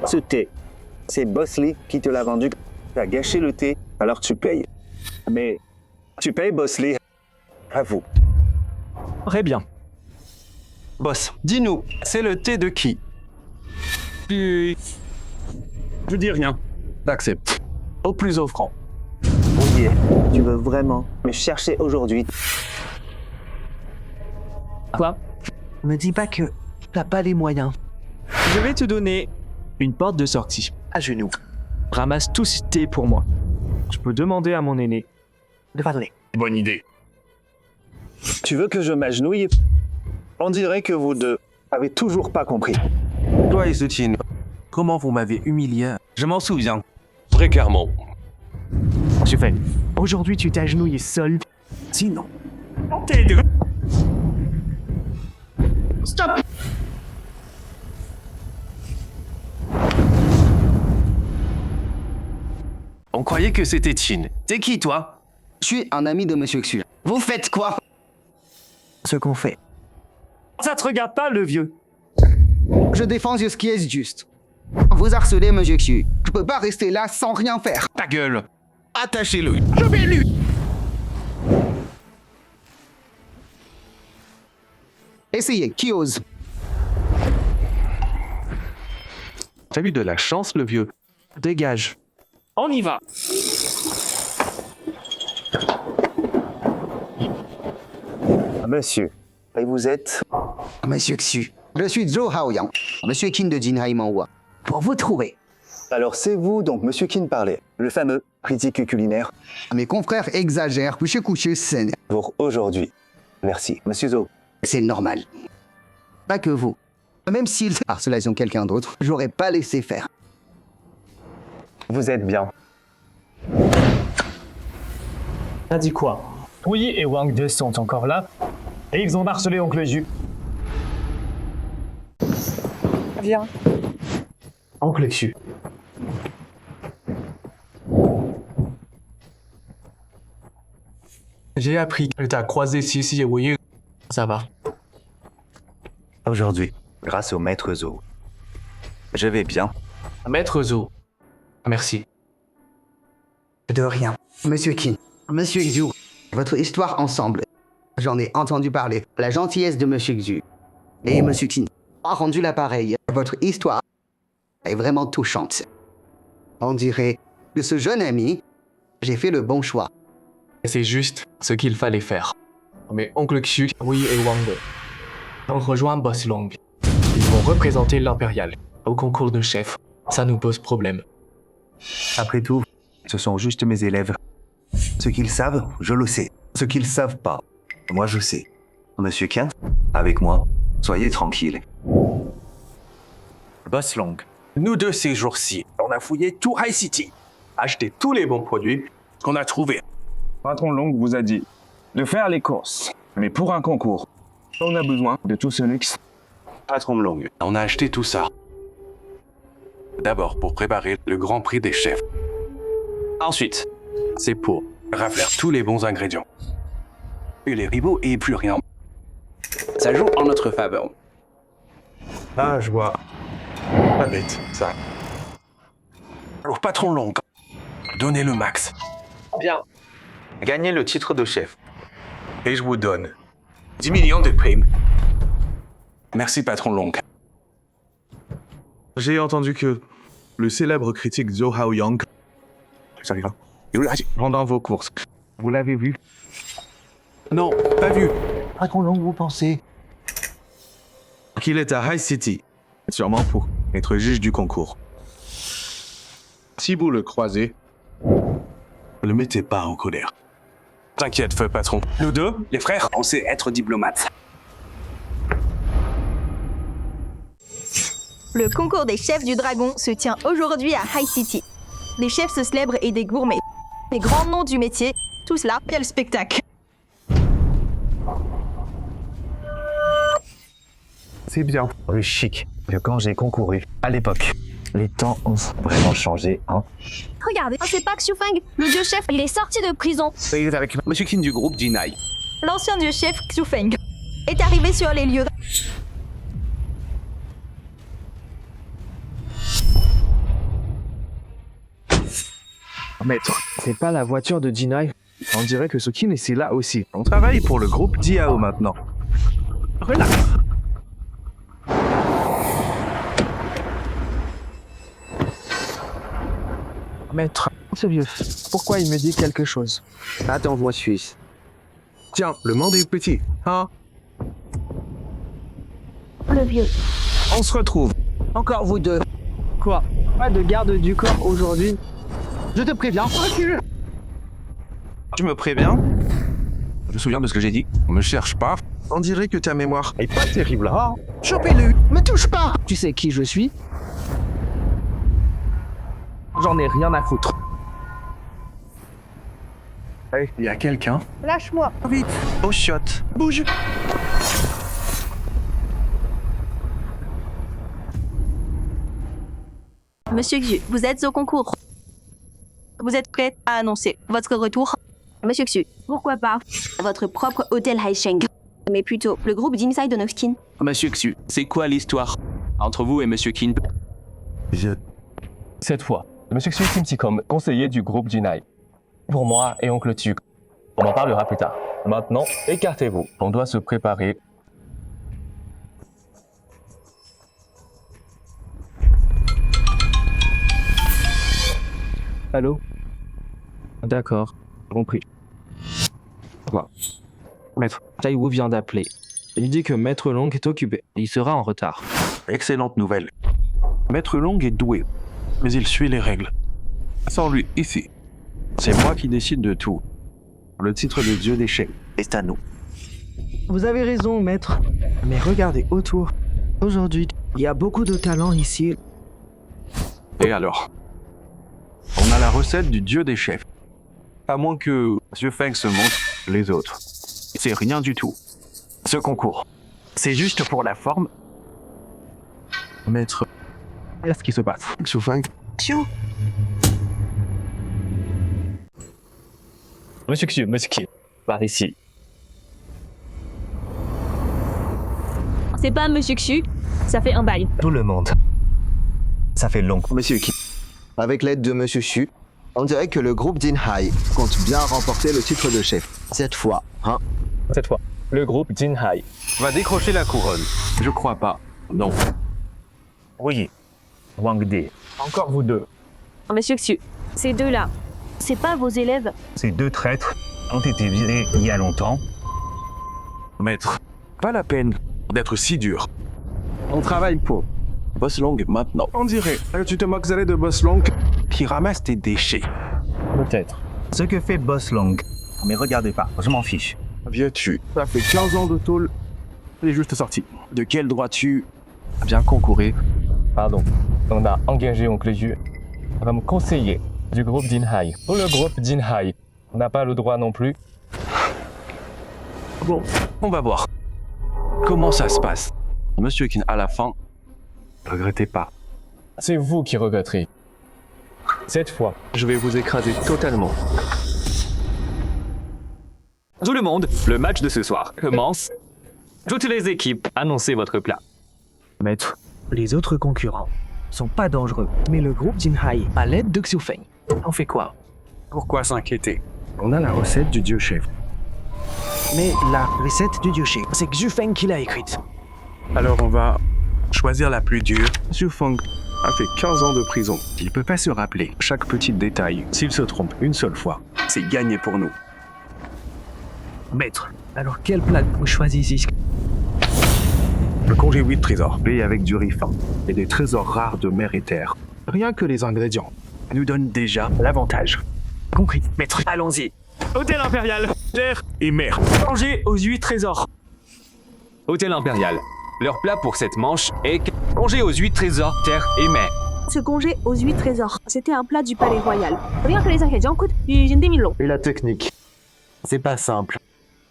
Ce thé, c'est Bosley qui te l'a vendu. T'as gâché le thé, alors tu payes. Mais tu payes Bosley. À vous. Très bien. Boss, dis-nous, c'est le thé de qui? Je dis rien. Accepte. Au plus offrant. Oui, tu veux vraiment me chercher aujourd'hui? Quoi? Me dis pas que t'as pas les moyens. Je vais te donner une porte de sortie. À genoux. Ramasse tout ce thé pour moi. Je peux demander à mon aîné De parler. Bonne idée. Tu veux que je m'agenouille? On dirait que vous deux avez toujours pas compris. Toi et Zutine, comment vous m'avez humilié? Je m'en souviens. Très clairement. Monsieur Feng, aujourd'hui tu t'es agenouillé seul. Sinon. T'es deux. Stop! On croyait que c'était Chin. T'es qui, toi? Je suis un ami de Monsieur Xu. Vous faites quoi? Ce qu'on fait. Ça te regarde pas, le vieux. Je défends ce qui est juste. Vous harcelez Monsieur Xu. Je peux pas rester là sans rien faire. Ta gueule. Attachez-le. Je vais lui. Essayez, qui ose? T'as eu de la chance, le vieux. Dégage. On y va. Monsieur, et vous êtes? Monsieur Xu. Je suis Zhou Haoyang, Monsieur Qin de Jinhai Manhua. Pour vous trouver. Alors c'est vous donc Monsieur Qin parlait, le fameux critique culinaire. Mes confrères exagèrent, Monsieur Couchu Sen. Pour aujourd'hui. Merci, Monsieur Zhou. C'est normal. Pas que vous. Même s'ils harcelaient quelqu'un d'autre, j'aurais pas laissé faire. Vous êtes bien. T'as dit quoi? Oui et Wang 2 sont encore là, et ils ont harcelé Oncle Ju. Viens. Oncle Xu. J'ai appris que t'as croisé Sissi et Wu. Ça va. Aujourd'hui, grâce au maître Zhou. Je vais bien. Maître Zhou. Merci. De rien. Monsieur Qin, Monsieur Xu, votre histoire ensemble. J'en ai entendu parler. La gentillesse de Monsieur Xu. Et Monsieur Qin a rendu l'appareil. Votre histoire est vraiment touchante. On dirait que ce jeune ami, j'ai fait le bon choix. C'est juste ce qu'il fallait faire. Mais Oncle Xu, Wei et Wang ont rejoint Boss Long. Ils vont représenter l'Impérial au concours de chef. Ça nous pose problème. Après tout, ce sont juste mes élèves. Ce qu'ils savent, je le sais. Ce qu'ils savent pas, moi je sais. Monsieur Qin, avec moi, soyez tranquille. Boss Long, nous deux ces jours-ci, on a fouillé tout High City, acheté tous les bons produits qu'on a trouvés. Patron Long vous a dit de faire les courses, mais pour un concours. On a besoin de tout ce luxe. Patron Long, on a acheté tout ça. D'abord pour préparer le Grand Prix des chefs. Ensuite, c'est pour rafler tous les bons ingrédients. Et les ribauds et plus rien. Ça joue en notre faveur. Ah, je vois. Pas bête, ça. Alors, Patron Long, donnez le max. Bien. Gagnez le titre de chef. Et je vous donne 10 millions de primes. Merci, Patron Long. J'ai entendu que le célèbre critique Zhou Haoyang, pendant vos courses, vous l'avez vu? Non, pas vu. Patron Long, vous pensez? Qu'il est à High City, sûrement pour être juge du concours. Si vous le croisez, ne le mettez pas en colère. T'inquiète, feu patron. Nous deux, les frères, on sait être diplomates. Le concours des chefs du dragon se tient aujourd'hui à High City. Des chefs célèbres et des gourmets. Les grands noms du métier, tout cela, quel spectacle! C'est bien plus chic que quand j'ai concouru à l'époque. Les temps ont vraiment changé, hein. Regardez, c'est pas Xiu Feng, le dieu chef, il est sorti de prison. Il est avec Monsieur Qin du groupe Jinai. L'ancien dieu chef Xiu Feng est arrivé sur les lieux. Maître, c'est pas la voiture de Jinai. On dirait que Sokin est là aussi. On travaille pour le groupe Diao maintenant. Relax. Maître, ce vieux, pourquoi il me dit quelque chose? Attends, moi Suisse. Tiens, le monde est petit, hein? Le vieux. On se retrouve. Encore vous deux. Quoi? Pas de garde du corps aujourd'hui? Je te préviens. Tu me préviens? Je me souviens de ce que j'ai dit. On me cherche pas. On dirait que ta mémoire est pas terrible. Oh, chopez-le. Me touche pas. Tu sais qui je suis? J'en ai rien à foutre. Hey, il y a quelqu'un? Lâche-moi. Vite, au shot. Bouge. Monsieur Xu, vous êtes au concours. Vous êtes prêt à annoncer votre retour? Monsieur Xu, pourquoi pas Votre propre hôtel Haisheng. Mais plutôt le groupe d'Inside of Qin. Monsieur Xu, c'est quoi l'histoire entre vous et Monsieur Qin? Cette fois, Monsieur Xu Kim Sikom, conseiller du groupe Jinai. Pour moi et Oncle Tu, on en parlera plus tard. Maintenant, écartez-vous. On doit se préparer. Allô? D'accord, compris. Quoi? Maître, Taiwu vient d'appeler. Il dit que Maître Long est occupé. Il sera en retard. Excellente nouvelle. Maître Long est doué, mais il suit les règles. Sans lui, ici, c'est moi qui décide de tout. Le titre de dieu des chefs est à nous. Vous avez raison, maître. Mais regardez autour. Aujourd'hui, il y a beaucoup de talent ici. Et alors? On a la recette du dieu des chefs. À moins que Xiu Feng se montre les autres. C'est rien du tout. Ce concours, c'est juste pour la forme. Maître, qu'est-ce qui se passe? Xiu Feng. Monsieur Xu, par ici. C'est pas Monsieur Xu, ça fait un bail. Tout le monde. Ça fait long. Monsieur Qin, avec l'aide de Monsieur Xu, on dirait que le groupe Jinhai compte bien remporter le titre de chef. Cette fois, hein? Cette fois, le groupe Jinhai va décrocher la couronne. Je crois pas. Non. Oui. Wang Di. Encore vous deux. Monsieur Xu, ces deux-là, c'est pas vos élèves? Ces deux traîtres ont été virés il y a longtemps. Maître, pas la peine d'être si dur. On travaille pour Boss Long maintenant. On dirait que tu te moquerais de Boss Long qui ramasse tes déchets. Peut-être. Ce que fait Boss Long. Mais regardez pas, je m'en fiche. Vieux-tu, ça fait 15 ans de tôle. Il est juste sorti. De quel droit tu as bien concouru Pardon. On a engagé Oncle Ju comme conseiller du groupe Jinhai. Pour le groupe Jinhai, on n'a pas le droit non plus. Bon, on va voir. Comment ça se passe? Monsieur Qin, à la fin, ne regrettez pas. C'est vous qui regretterez. Cette fois, je vais vous écraser totalement. Tout le monde, le match de ce soir commence. Toutes les équipes, annoncez votre plat. Maître, les autres concurrents sont pas dangereux, mais le groupe Jinhai, à l'aide de Xiufeng, on fait quoi? Pourquoi s'inquiéter? On a la recette du dieu chef. Mais la recette du dieu chef, c'est Xiufeng qui l'a écrite. Alors on va choisir la plus dure. Xiufeng a fait 15 ans de prison. Il peut pas se rappeler chaque petit détail. S'il se trompe une seule fois, c'est gagné pour nous. Maître, alors quel plat vous choisissez? Le congé 8 trésors, payé avec du riz fin et des trésors rares de mer et terre. Rien que les ingrédients nous donnent déjà l'avantage. Compris, maître, allons-y. Hôtel Impérial, terre et mer. Manger aux 8 trésors. Hôtel Impérial. Leur plat pour cette manche est congé aux 8 trésors, terre et mer. Ce congé aux 8 trésors, c'était un plat du palais royal. Rien que les ingrédients coûtent une demi-million. Et la technique? C'est pas simple.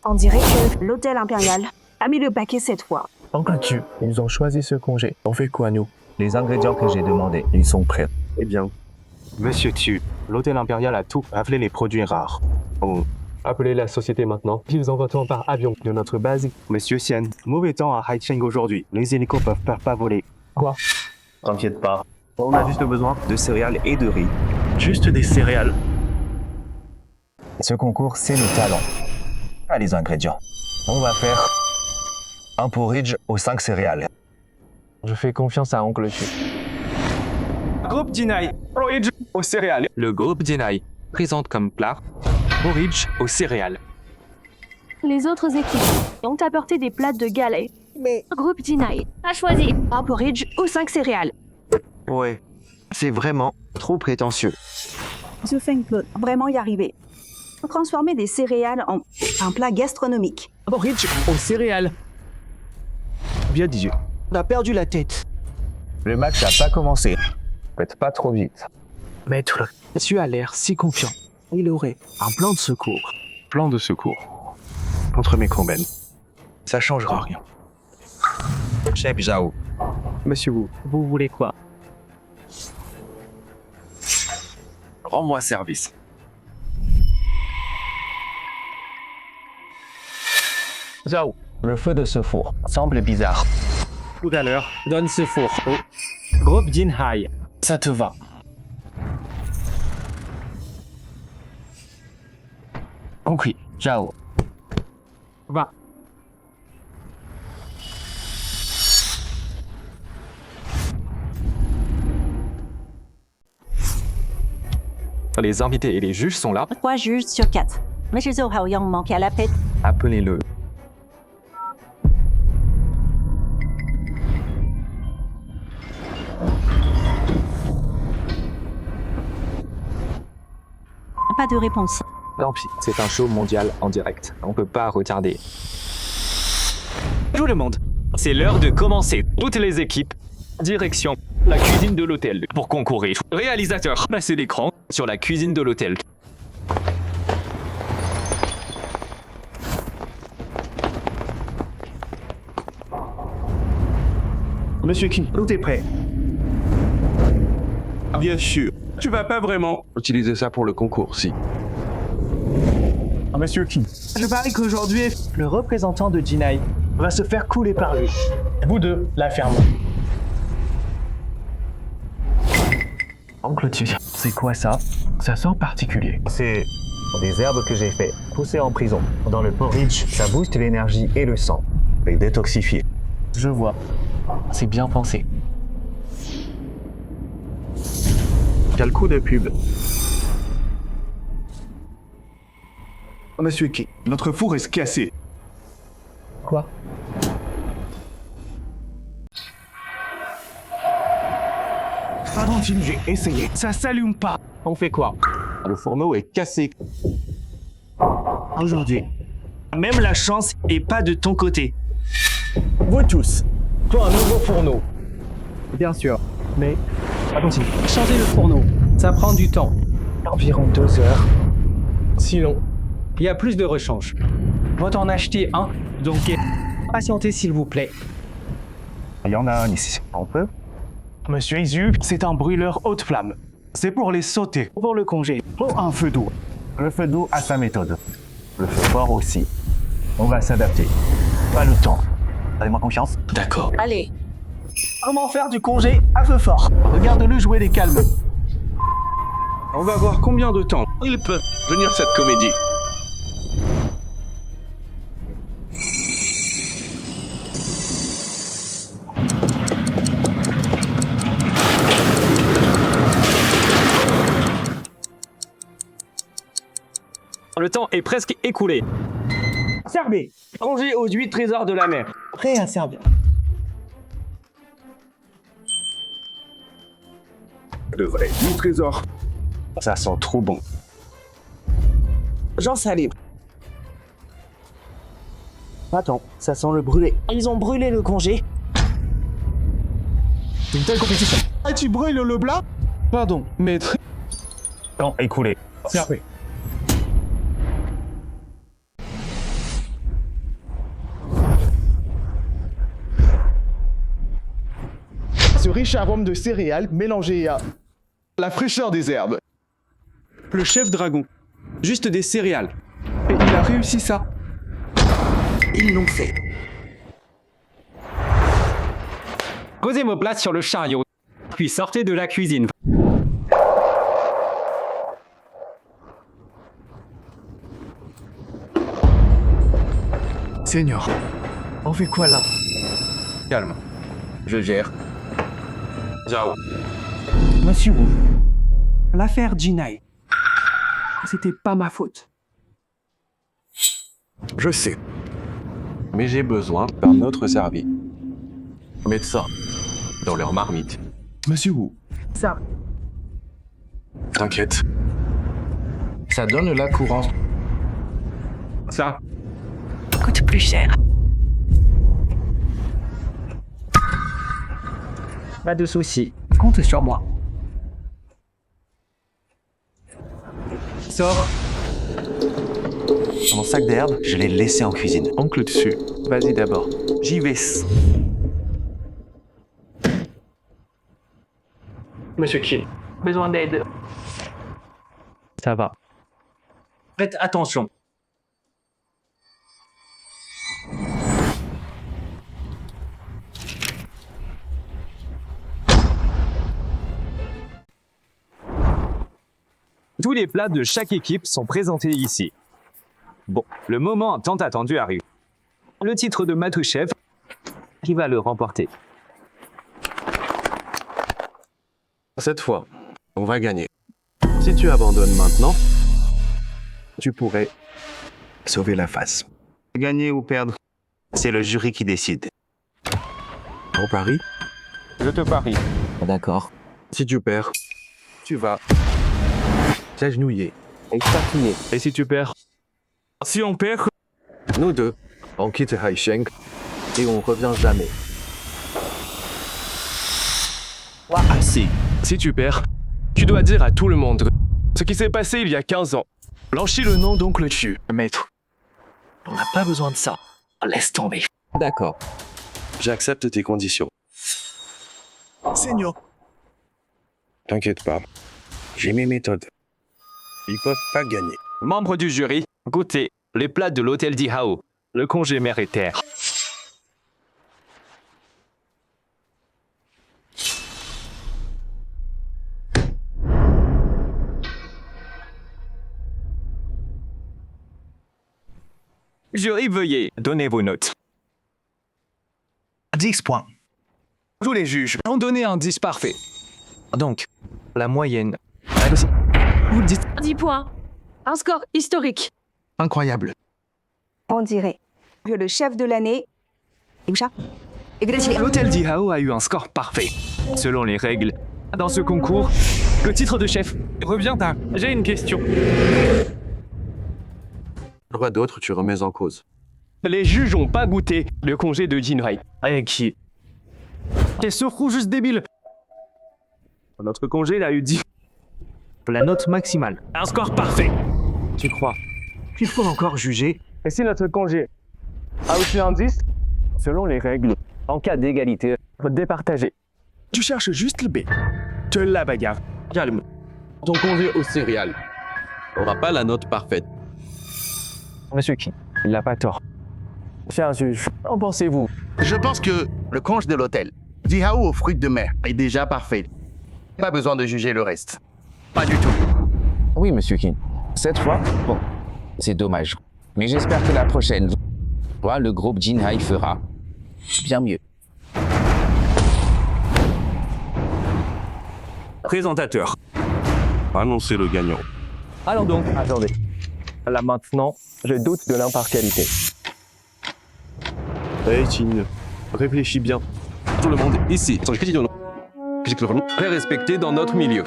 On dirait que l'hôtel impérial a mis le paquet cette fois. Oncle Ju, ils ont choisi ce congé. On fait quoi, nous? Les ingrédients que j'ai demandés, ils sont prêts. Eh bien, Monsieur Tu, l'hôtel impérial a tout. Appelez les produits rares. oh, Appelez la société maintenant. Ils envoient par avion de notre base. Monsieur Xian, mauvais temps à Haicheng aujourd'hui. Les hélicos peuvent pas voler. Quoi? T'inquiète pas. On a juste besoin de céréales et de riz. Juste des céréales. Ce concours, c'est le talent. Pas les ingrédients. On va faire un porridge aux 5 céréales. Je fais confiance à Oncle Ju. Groupe Jinhai, porridge aux céréales. Le groupe Jinhai présente comme plat porridge aux céréales. Les autres équipes ont apporté des plats de galets. Mais le groupe Jinhai a choisi un porridge aux 5 céréales. Ouais, c'est vraiment trop prétentieux. Xiufeng peut vraiment y arriver. Transformer des céréales en un plat gastronomique. Porridge aux céréales. Bien dit. On a perdu la tête. Le match n'a pas commencé. Faites pas trop vite. Maître, tu as l'air si confiant. Il aurait un plan de secours. Plan de secours. Contre mes combaines. Ça changera rien. Chef Zhao. Monsieur Wu, vous voulez quoi? Rends-moi service. Zhao, Le feu de ce four semble bizarre. tout à l'heure, donne ce four au groupe Jinhai. Ça te va? Compris. Zhao. Va. Les invités et les juges sont là. 3 juges sur 4. Monsieur Zhou Haoyang manque à l'appel. Appelez-le. Pas de réponse. Tant pis, c'est un show mondial en direct. On peut pas retarder. Tout le monde, c'est l'heure de commencer. Toutes les équipes, direction la cuisine de l'hôtel pour concourir. Réalisateur, passez l'écran sur la cuisine de l'hôtel. Monsieur Qin, tout est prêt. Bien sûr. Tu vas pas vraiment utiliser ça pour le concours, si. Monsieur Qin, je parie qu'aujourd'hui, le représentant de Jinhai va se faire couler par lui. Vous deux, la ferme. Oncle Tu, c'est quoi ça? Ça sent particulier. C'est des herbes que j'ai fait pousser en prison. Dans le porridge, ça booste l'énergie et le sang. Et détoxifier. Je vois. C'est bien pensé. Quel coup de pub. Monsieur Qin, notre four est cassé. Quoi? Pardon, Jim, j'ai essayé. Ça s'allume pas. On fait quoi? Le fourneau est cassé. Aujourd'hui, même la chance est pas de ton côté. Vous tous, pour un nouveau fourneau. Bien sûr, Mais, Allons-y. Changer le fourneau. Ça prend du temps. Environ 2 heures. Si long. Il y a plus de rechange. Va t'en acheter un, donc patientez s'il vous plaît. Il y en a un ici. On peut? Monsieur Izu, c'est un brûleur haute flamme. C'est pour les sauter, pour le congé, pour un feu doux. Le feu doux a sa méthode. Le feu fort aussi. On va s'adapter. Pas le temps. Avez-moi confiance? D'accord. Allez. Comment faire du congé à feu fort? Regarde-le jouer les calmes. On va voir combien de temps il peut venir cette comédie. Le temps est presque écoulé. Servez. Rangez aux 8 trésors de la mer. Prêt à servir. De vrais 8 trésors. Ça sent trop bon. J'en salive. Attends, ça sent le brûlé. Ils ont brûlé le congé. Une telle compétition. Ah, tu brûles le plat? Pardon, maître. Temps écoulé. Servez. Ce riche arôme de céréales mélangé à la fraîcheur des herbes. Le chef dragon. Juste des céréales. Et il a réussi ça. Ils l'ont fait. Posez vos places sur le chariot, puis sortez de la cuisine. Seigneur, on fait quoi là? Calme. Je gère. Zhao. Monsieur Wu, l'affaire Jinai, c'était pas ma faute. Je sais. Mais j'ai besoin d'un autre service. Médecin. Dans leur marmite. Monsieur Wu. Ça. T'inquiète. Ça donne la courance. Ça. Coûte plus cher. Pas de soucis. Compte sur moi. Sors. Mon sac d'herbe, je l'ai laissé en cuisine. Oncle dessus. Vas-y d'abord. J'y vais. Monsieur Qin, besoin d'aide. Ça va. Faites attention. Tous les plats de chaque équipe sont présentés ici. Bon, le moment tant attendu arrive. Le titre de maître chef, qui va le remporter? Cette fois, on va gagner. Si tu abandonnes maintenant, tu pourrais sauver la face. Gagner ou perdre, c'est le jury qui décide. On parie? Je te parie. D'accord. Si tu perds, tu vas t'agenouiller et t'affiner. Et si tu perds? Si on perd, Nous deux, on quitte Haisheng et on revient jamais. Assez. Si tu perds, tu dois dire à tout le monde ce qui s'est passé il y a 15 ans. Blanchis le nom d'oncle Chu. Maître, on n'a pas besoin de ça. Laisse tomber. D'accord. J'accepte tes conditions. Seigneur. T'inquiète pas. J'ai mes méthodes. Ils peuvent pas gagner. Membres du jury, goûtez les plats de l'hôtel Dihao, le congé mer et terre. Jury, veuillez donner vos notes. 10 points. Tous les juges ont donné un 10 parfait. Donc, la moyenne. Vous le dites. 10 points. Un score historique. Incroyable. On dirait que le chef de l'année... L'hôtel Dihao a eu un score parfait. Selon les règles, dans ce concours, le titre de chef revient à... J'ai une question. Quoi d'autre tu remets en cause? Les juges ont pas goûté le congé de Jinrai. Avec qui? T'es surtout juste débile. Notre congé a eu 10. La note maximale. Un score parfait. Tu crois qu'il faut encore juger? Et si notre congé a aussi un 10, selon les règles, en cas d'égalité, faut départager. Tu cherches juste le B. Te la bagarre. Calme. Ton congé aux céréales n'aura pas la note parfaite. Monsieur King, il n'a pas tort. Cher juge, qu'en pensez-vous? Je pense que le congé de l'hôtel, Dihao aux fruits de mer, est déjà parfait. Pas besoin de juger le reste. Pas du tout. Oui, monsieur King. Cette fois, bon, c'est dommage. Mais j'espère que la prochaine fois, le groupe Jinhai fera bien mieux. Présentateur. Annoncez le gagnant. Allons donc, attendez. Là maintenant, je doute de l'impartialité. Hey, Chin, réfléchis bien. Tout le monde ici, très respecté dans notre milieu.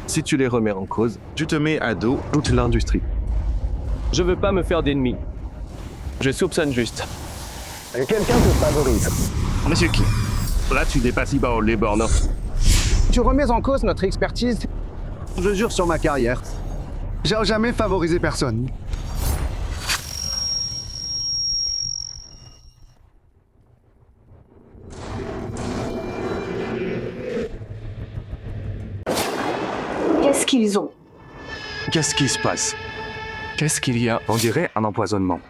Si tu les remets en cause, tu te mets à dos toute l'industrie. Je veux pas me faire d'ennemis. Je soupçonne juste. Quelqu'un te favorise. Monsieur King, là tu dépasses les bornes. Tu remets en cause notre expertise. Je jure sur ma carrière. J'ai jamais favorisé personne. Qu'est-ce qu'ils ont? Qu'est-ce qui se passe? Qu'est-ce qu'il y a? On dirait un empoisonnement.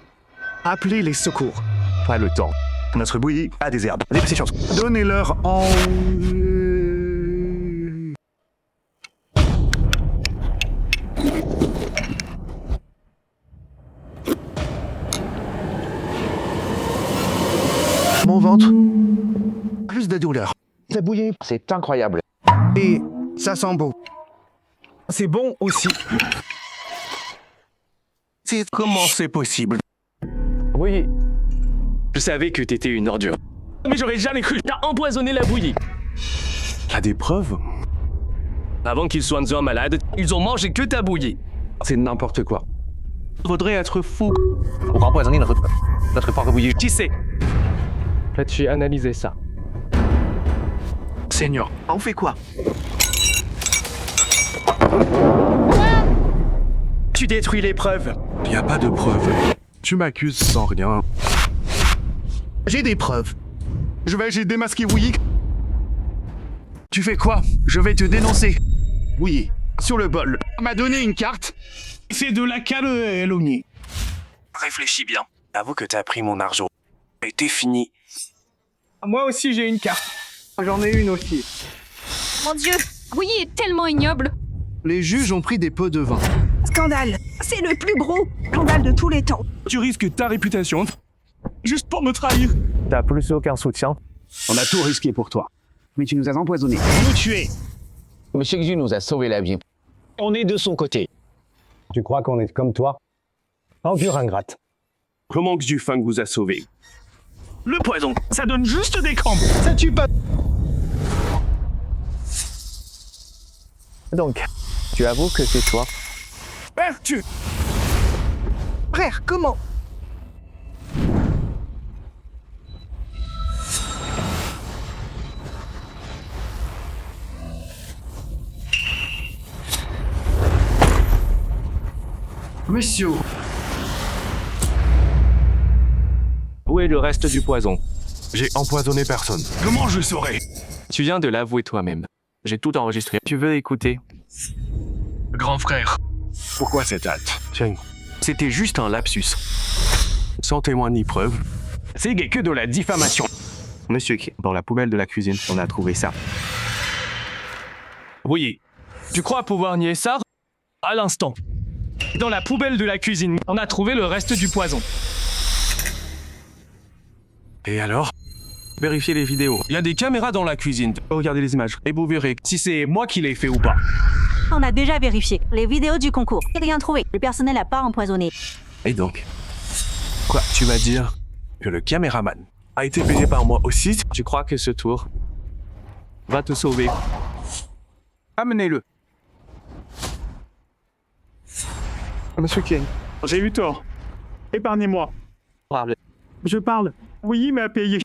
Appelez les secours. Pas le temps. Notre bouillie a des herbes, des précautions. Donnez-leur en... Mon ventre. Plus de douleur. Ça bouillit. C'est incroyable. Et ça sent beau. C'est bon aussi. Comment c'est possible? Oui. Je savais que t'étais une ordure. Mais j'aurais jamais cru. T'as empoisonné la bouillie. T'as des preuves? Avant qu'ils soient un malade, ils ont mangé que ta bouillie. C'est n'importe quoi. Faudrait être fou. Pour empoisonner notre propre bouillie. Qui sait? J'ai analysé ça. Seigneur, on fait quoi? Tu détruis les preuves. Y a pas de preuves. Tu m'accuses sans rien. J'ai des preuves. J'ai démasqué Wouyi. Tu fais quoi? Je vais te dénoncer. Oui, sur le bol. On m'a donné une carte. C'est de la calomnie. Réfléchis bien. Avoue que t'as pris mon argent. Et t'es fini. Moi aussi j'ai une carte. J'en ai une aussi. Mon Dieu, Wouyi est tellement ignoble. Les juges ont pris des pots de vin. Scandale. C'est le plus gros scandale de tous les temps. Tu risques ta réputation juste pour me trahir. T'as plus aucun soutien. On a tout risqué pour toi. Mais tu nous as empoisonnés. Nous tuer. Monsieur Xu nous a sauvé la vie. On est de son côté. Tu crois qu'on est comme toi? Endure ingrate. Comment Xu Feng vous a sauvé? Le poison, ça donne juste des crampes. Ça tue pas. Donc, tu avoues que c'est toi? Frère, comment? Monsieur. Où est le reste du poison? J'ai empoisonné personne. Comment je saurais? Tu viens de l'avouer toi-même. J'ai tout enregistré. Tu veux écouter? Grand frère. Pourquoi cette hâte? Tiens, c'était juste un lapsus. Sans témoin ni preuve. C'est que de la diffamation. Monsieur King, dans la poubelle de la cuisine, on a trouvé ça. Oui. Tu crois pouvoir nier ça? À l'instant. Dans la poubelle de la cuisine, on a trouvé le reste du poison. Et alors? Vérifiez les vidéos. Il y a des caméras dans la cuisine. Regardez les images. Et vous verrez si c'est moi qui l'ai fait ou pas. On a déjà vérifié les vidéos du concours. Rien trouvé. Le personnel n'a pas empoisonné. Et donc? Quoi, tu vas dire que le caméraman a été payé par moi aussi? Tu crois que ce tour va te sauver? Amenez-le. Monsieur King, j'ai eu tort. Épargnez-moi. Parle. Je parle. Oui, mais à payer.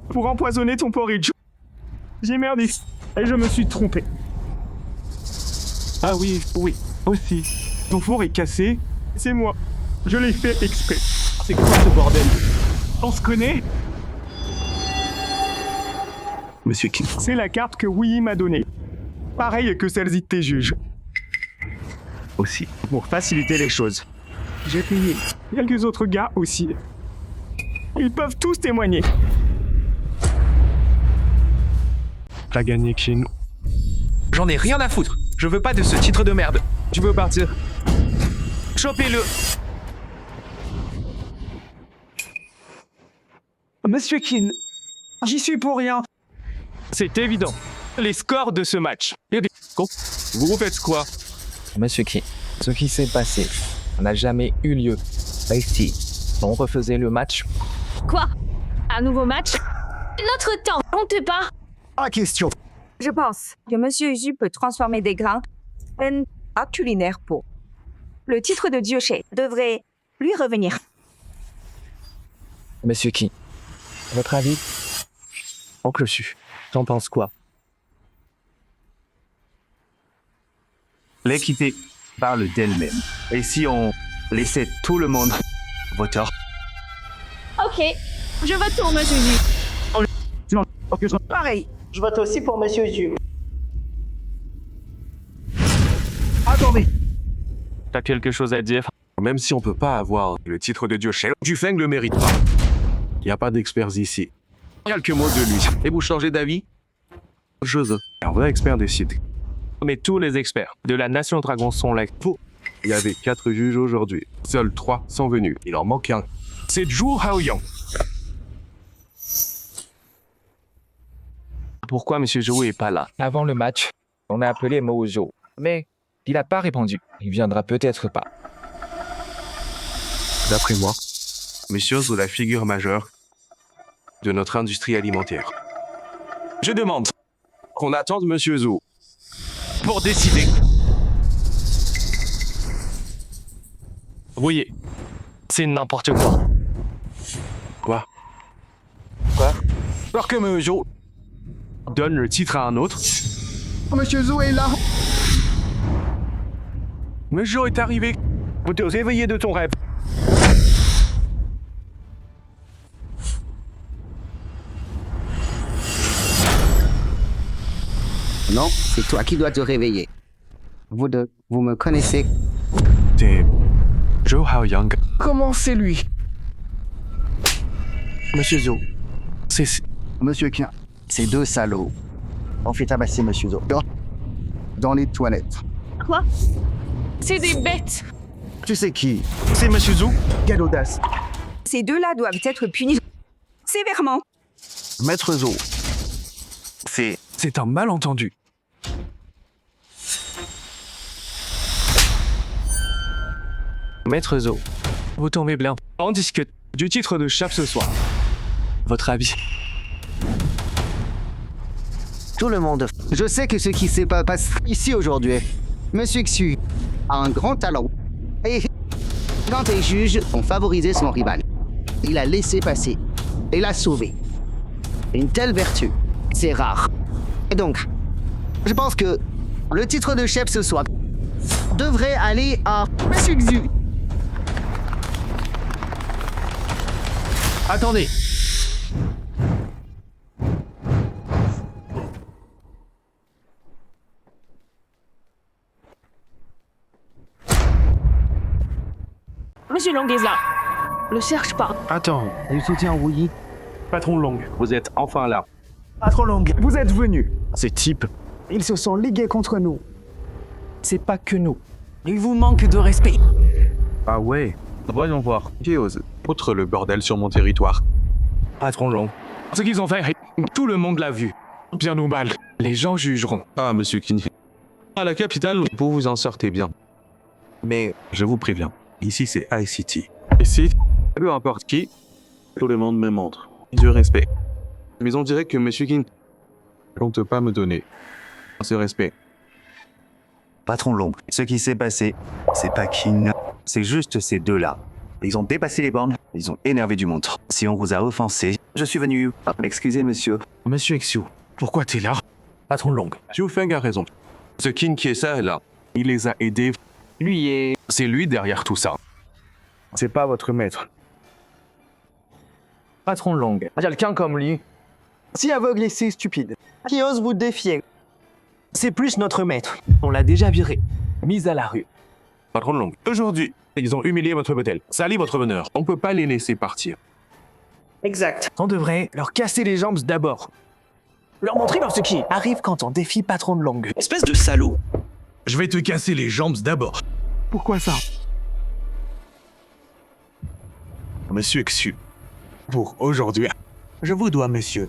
Pour empoisonner ton porridge. J'ai merdé. Et je me suis trompé. Ah oui, aussi. Ton four est cassé. C'est moi. Je l'ai fait exprès. C'est quoi ce bordel? On se connaît? Monsieur King. C'est la carte que Willy m'a donnée. Pareil que celle-ci de tes juges. Aussi. Pour faciliter les choses. J'ai payé quelques autres gars aussi. Ils peuvent tous témoigner. T'as gagné, King. J'en ai rien à foutre. Je veux pas de ce titre de merde. Tu veux partir? Chopez-le. Monsieur Kin, j'y suis pour rien. C'est évident. Les scores de ce match. Vous faites quoi? Monsieur King, ce qui s'est passé n'a jamais eu lieu. Ici, on refaisait le match. Quoi? Un nouveau match? Notre temps, compte pas. Ah, question. Je pense que Monsieur Usu peut transformer des grains en art culinaire pour. Le titre de Dioché devrait lui revenir. Monsieur King, à votre avis? Oncle Su, t'en penses quoi? L'équité parle d'elle-même. Et si on laissait tout le monde voter? Ok, je vote pour Monsieur Usu. Pareil, je vote aussi pour Monsieur Usu. Attendez. T'as quelque chose à dire? Même si on peut pas avoir le titre de Dieu chez Du Feng le mérite pas. Y a pas d'experts ici. Quelques mots de lui. Et vous changez d'avis? Un vrai expert décide. Mais tous les experts de la Nation Dragon sont là. Il y avait 4 juges aujourd'hui. Seuls 3 sont venus. Il en manque un. C'est Zhu Haoyang. Pourquoi Monsieur Zhou est pas là? Avant le match, on a appelé Mojo, mais il n'a pas répondu. Il viendra peut-être pas. D'après moi, Monsieur Zhou est la figure majeure de notre industrie alimentaire. Je demande qu'on attende Monsieur Zhou pour décider. Vous voyez, c'est n'importe quoi. Quoi? Alors que Mojo donne le titre à un autre. Monsieur Zhou est là. Mojo est arrivé. Vous te réveillez de ton rêve. Non, c'est toi qui dois te réveiller. Vous deux, vous me connaissez? T'es Zhu Haoyang. Comment c'est lui? Monsieur Zhou. C'est... Monsieur Kien. Ces deux salauds ont fait tabasser Monsieur Zhou. Dans les toilettes. Quoi? C'est des bêtes. Tu sais qui? C'est Monsieur Zhou. Quelle audace. Ces deux-là doivent être punis sévèrement. Maître Zhou. C'est un malentendu. Maître Zhou, vous tombez bien. On discute du titre de chef ce soir. Votre avis? Tout le monde. Je sais que ce qui s'est passé ici aujourd'hui, Monsieur Xu a un grand talent. Et quand les juges ont favorisé son rival, il a laissé passer et l'a sauvé. Une telle vertu, c'est rare. Et donc, je pense que le titre de chef ce soir devrait aller à Monsieur Xu. Attendez. Monsieur Long est là. Le cherche pas. Attends, Il soutient Rouilly. patron Long, vous êtes enfin là. Patron Long, vous êtes venu. Ces types, Ils se sont ligués contre nous. C'est pas que nous. Il vous manque de respect. ah ouais, voyons voir. Qui ose foutre le bordel sur mon territoire? Patron Long. Ce qu'ils ont fait, tout le monde l'a vu. Bien ou mal, les gens jugeront. Ah, Monsieur King. À la capitale, vous vous en sortez bien. Mais je vous préviens, ici c'est ICT. Ici, peu importe qui, tout le monde me montre du respect. Mais on dirait que Monsieur King ne compte pas me donner ce respect. Patron Long, ce qui s'est passé, c'est pas Kin, c'est juste ces deux-là. Ils ont dépassé les bornes, ils ont énervé du monde. Si on vous a offensé, je suis venu. Excusez, monsieur. Monsieur Xiu, Pourquoi t'es là? Patron Long. Zhu Feng a raison. Ce Qin qui est ça est là. Il les a aidés. Lui est... C'est lui derrière tout ça. C'est pas votre maître. Patron Long. Quelqu'un comme lui, si aveugle et si stupide, qui ose vous défier, c'est plus notre maître. On l'a déjà viré, mis à la rue. Patron Long. Aujourd'hui, ils ont humilié votre modèle, sali votre honneur. On peut pas les laisser partir. Exact. On devrait leur casser les jambes d'abord. Leur montrer ce qui arrive quand on défie Patron Long. Espèce de salaud. Je vais te casser les jambes d'abord. Pourquoi ça? Monsieur Xu, pour aujourd'hui, je vous dois, monsieur.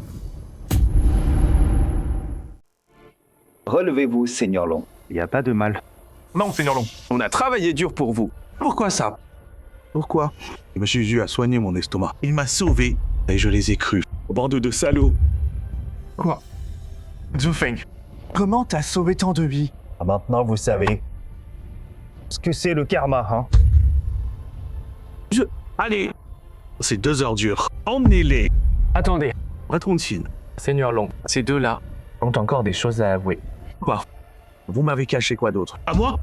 Relevez-vous, Seigneur Long. Il n'y a pas de mal. Non, Seigneur Long. On a travaillé dur pour vous. Pourquoi ça? Pourquoi? Monsieur Xu a soigné mon estomac. Il m'a sauvé et je les ai crus. Bande de salauds. Quoi? Zhu Feng, comment t'as sauvé tant de vies? Maintenant, vous savez ce que c'est le karma, hein? Allez. Ces deux ordures, emmenez-les. Attendez. Patron Qin. Seigneur Long, ces deux-là ont encore des choses à avouer. Quoi? Vous m'avez caché quoi d'autre? À moi?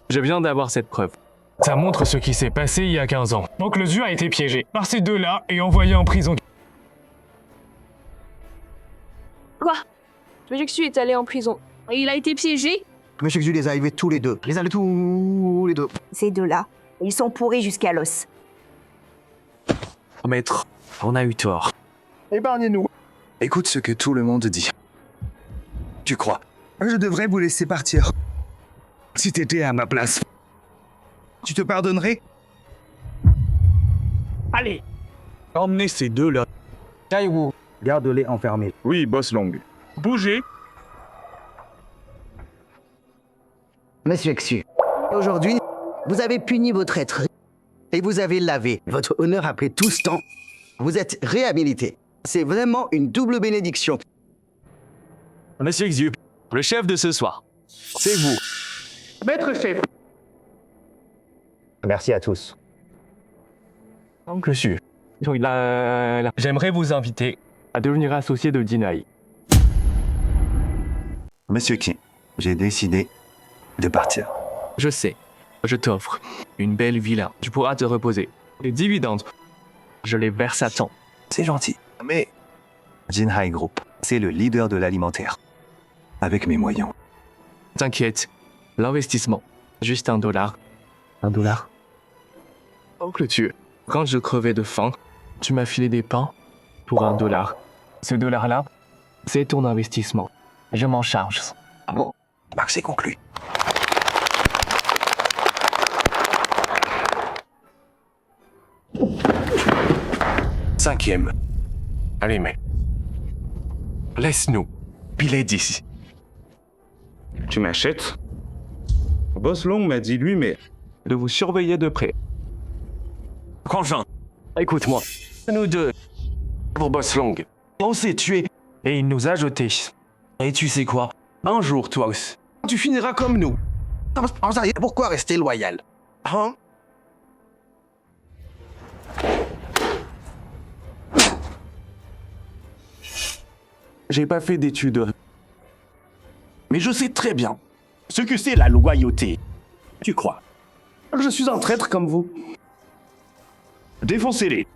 Je viens d'avoir cette preuve. Ça montre ce qui s'est passé il y a 15 ans. Donc le Zhu a été piégé par ces deux-là et envoyé en prison. Quoi? Monsieur Xu est allé en prison. Il a été piégé? Monsieur Xu les a élevés tous les deux. Tous les deux. Ces deux-là, ils sont pourris jusqu'à l'os. Maître, on a eu tort. Épargnez-nous. Écoute ce que tout le monde dit. Tu crois? Je devrais vous laisser partir. Si t'étais à ma place, tu te pardonnerais? Allez. Emmenez ces deux-là. Taiwu. Garde-les enfermés. Oui, boss Long. Bougez. Monsieur Xu, aujourd'hui, vous avez puni vos traîtres et vous avez lavé votre honneur après tout ce temps. Vous êtes réhabilité. C'est vraiment une double bénédiction. Monsieur Xu, le chef de ce soir, c'est vous. Maître chef. Merci à tous. Oncle Xu, j'aimerais vous inviter à devenir associé de Jinhai. Monsieur Qin, j'ai décidé de partir. Je sais. Je t'offre une belle villa. Tu pourras te reposer. Les dividendes, je les verse à temps. C'est gentil, mais Jinhai Group, c'est le leader de l'alimentaire. Avec mes moyens. T'inquiète, l'investissement, juste $1. $1? Oncle Tu, quand je crevais de faim, tu m'as filé des pains pour $1. Ce $là, c'est ton investissement. Je m'en charge. Ah bon? Bah, c'est conclu. Cinquième. Allez, mec. Laisse-nous piler d'ici. Tu m'achètes? Boss Long m'a dit lui, mais de vous surveiller de près. Frangin, écoute-moi. Nous deux, pour Boss Long, on s'est tués et il nous a jetés. Et tu sais quoi? Un jour, toi aussi, tu finiras comme nous. Pourquoi rester loyal? Hein? J'ai pas fait d'études. Mais je sais très bien ce que c'est la loyauté. Tu crois? Je suis un traître comme vous. Défoncez-les.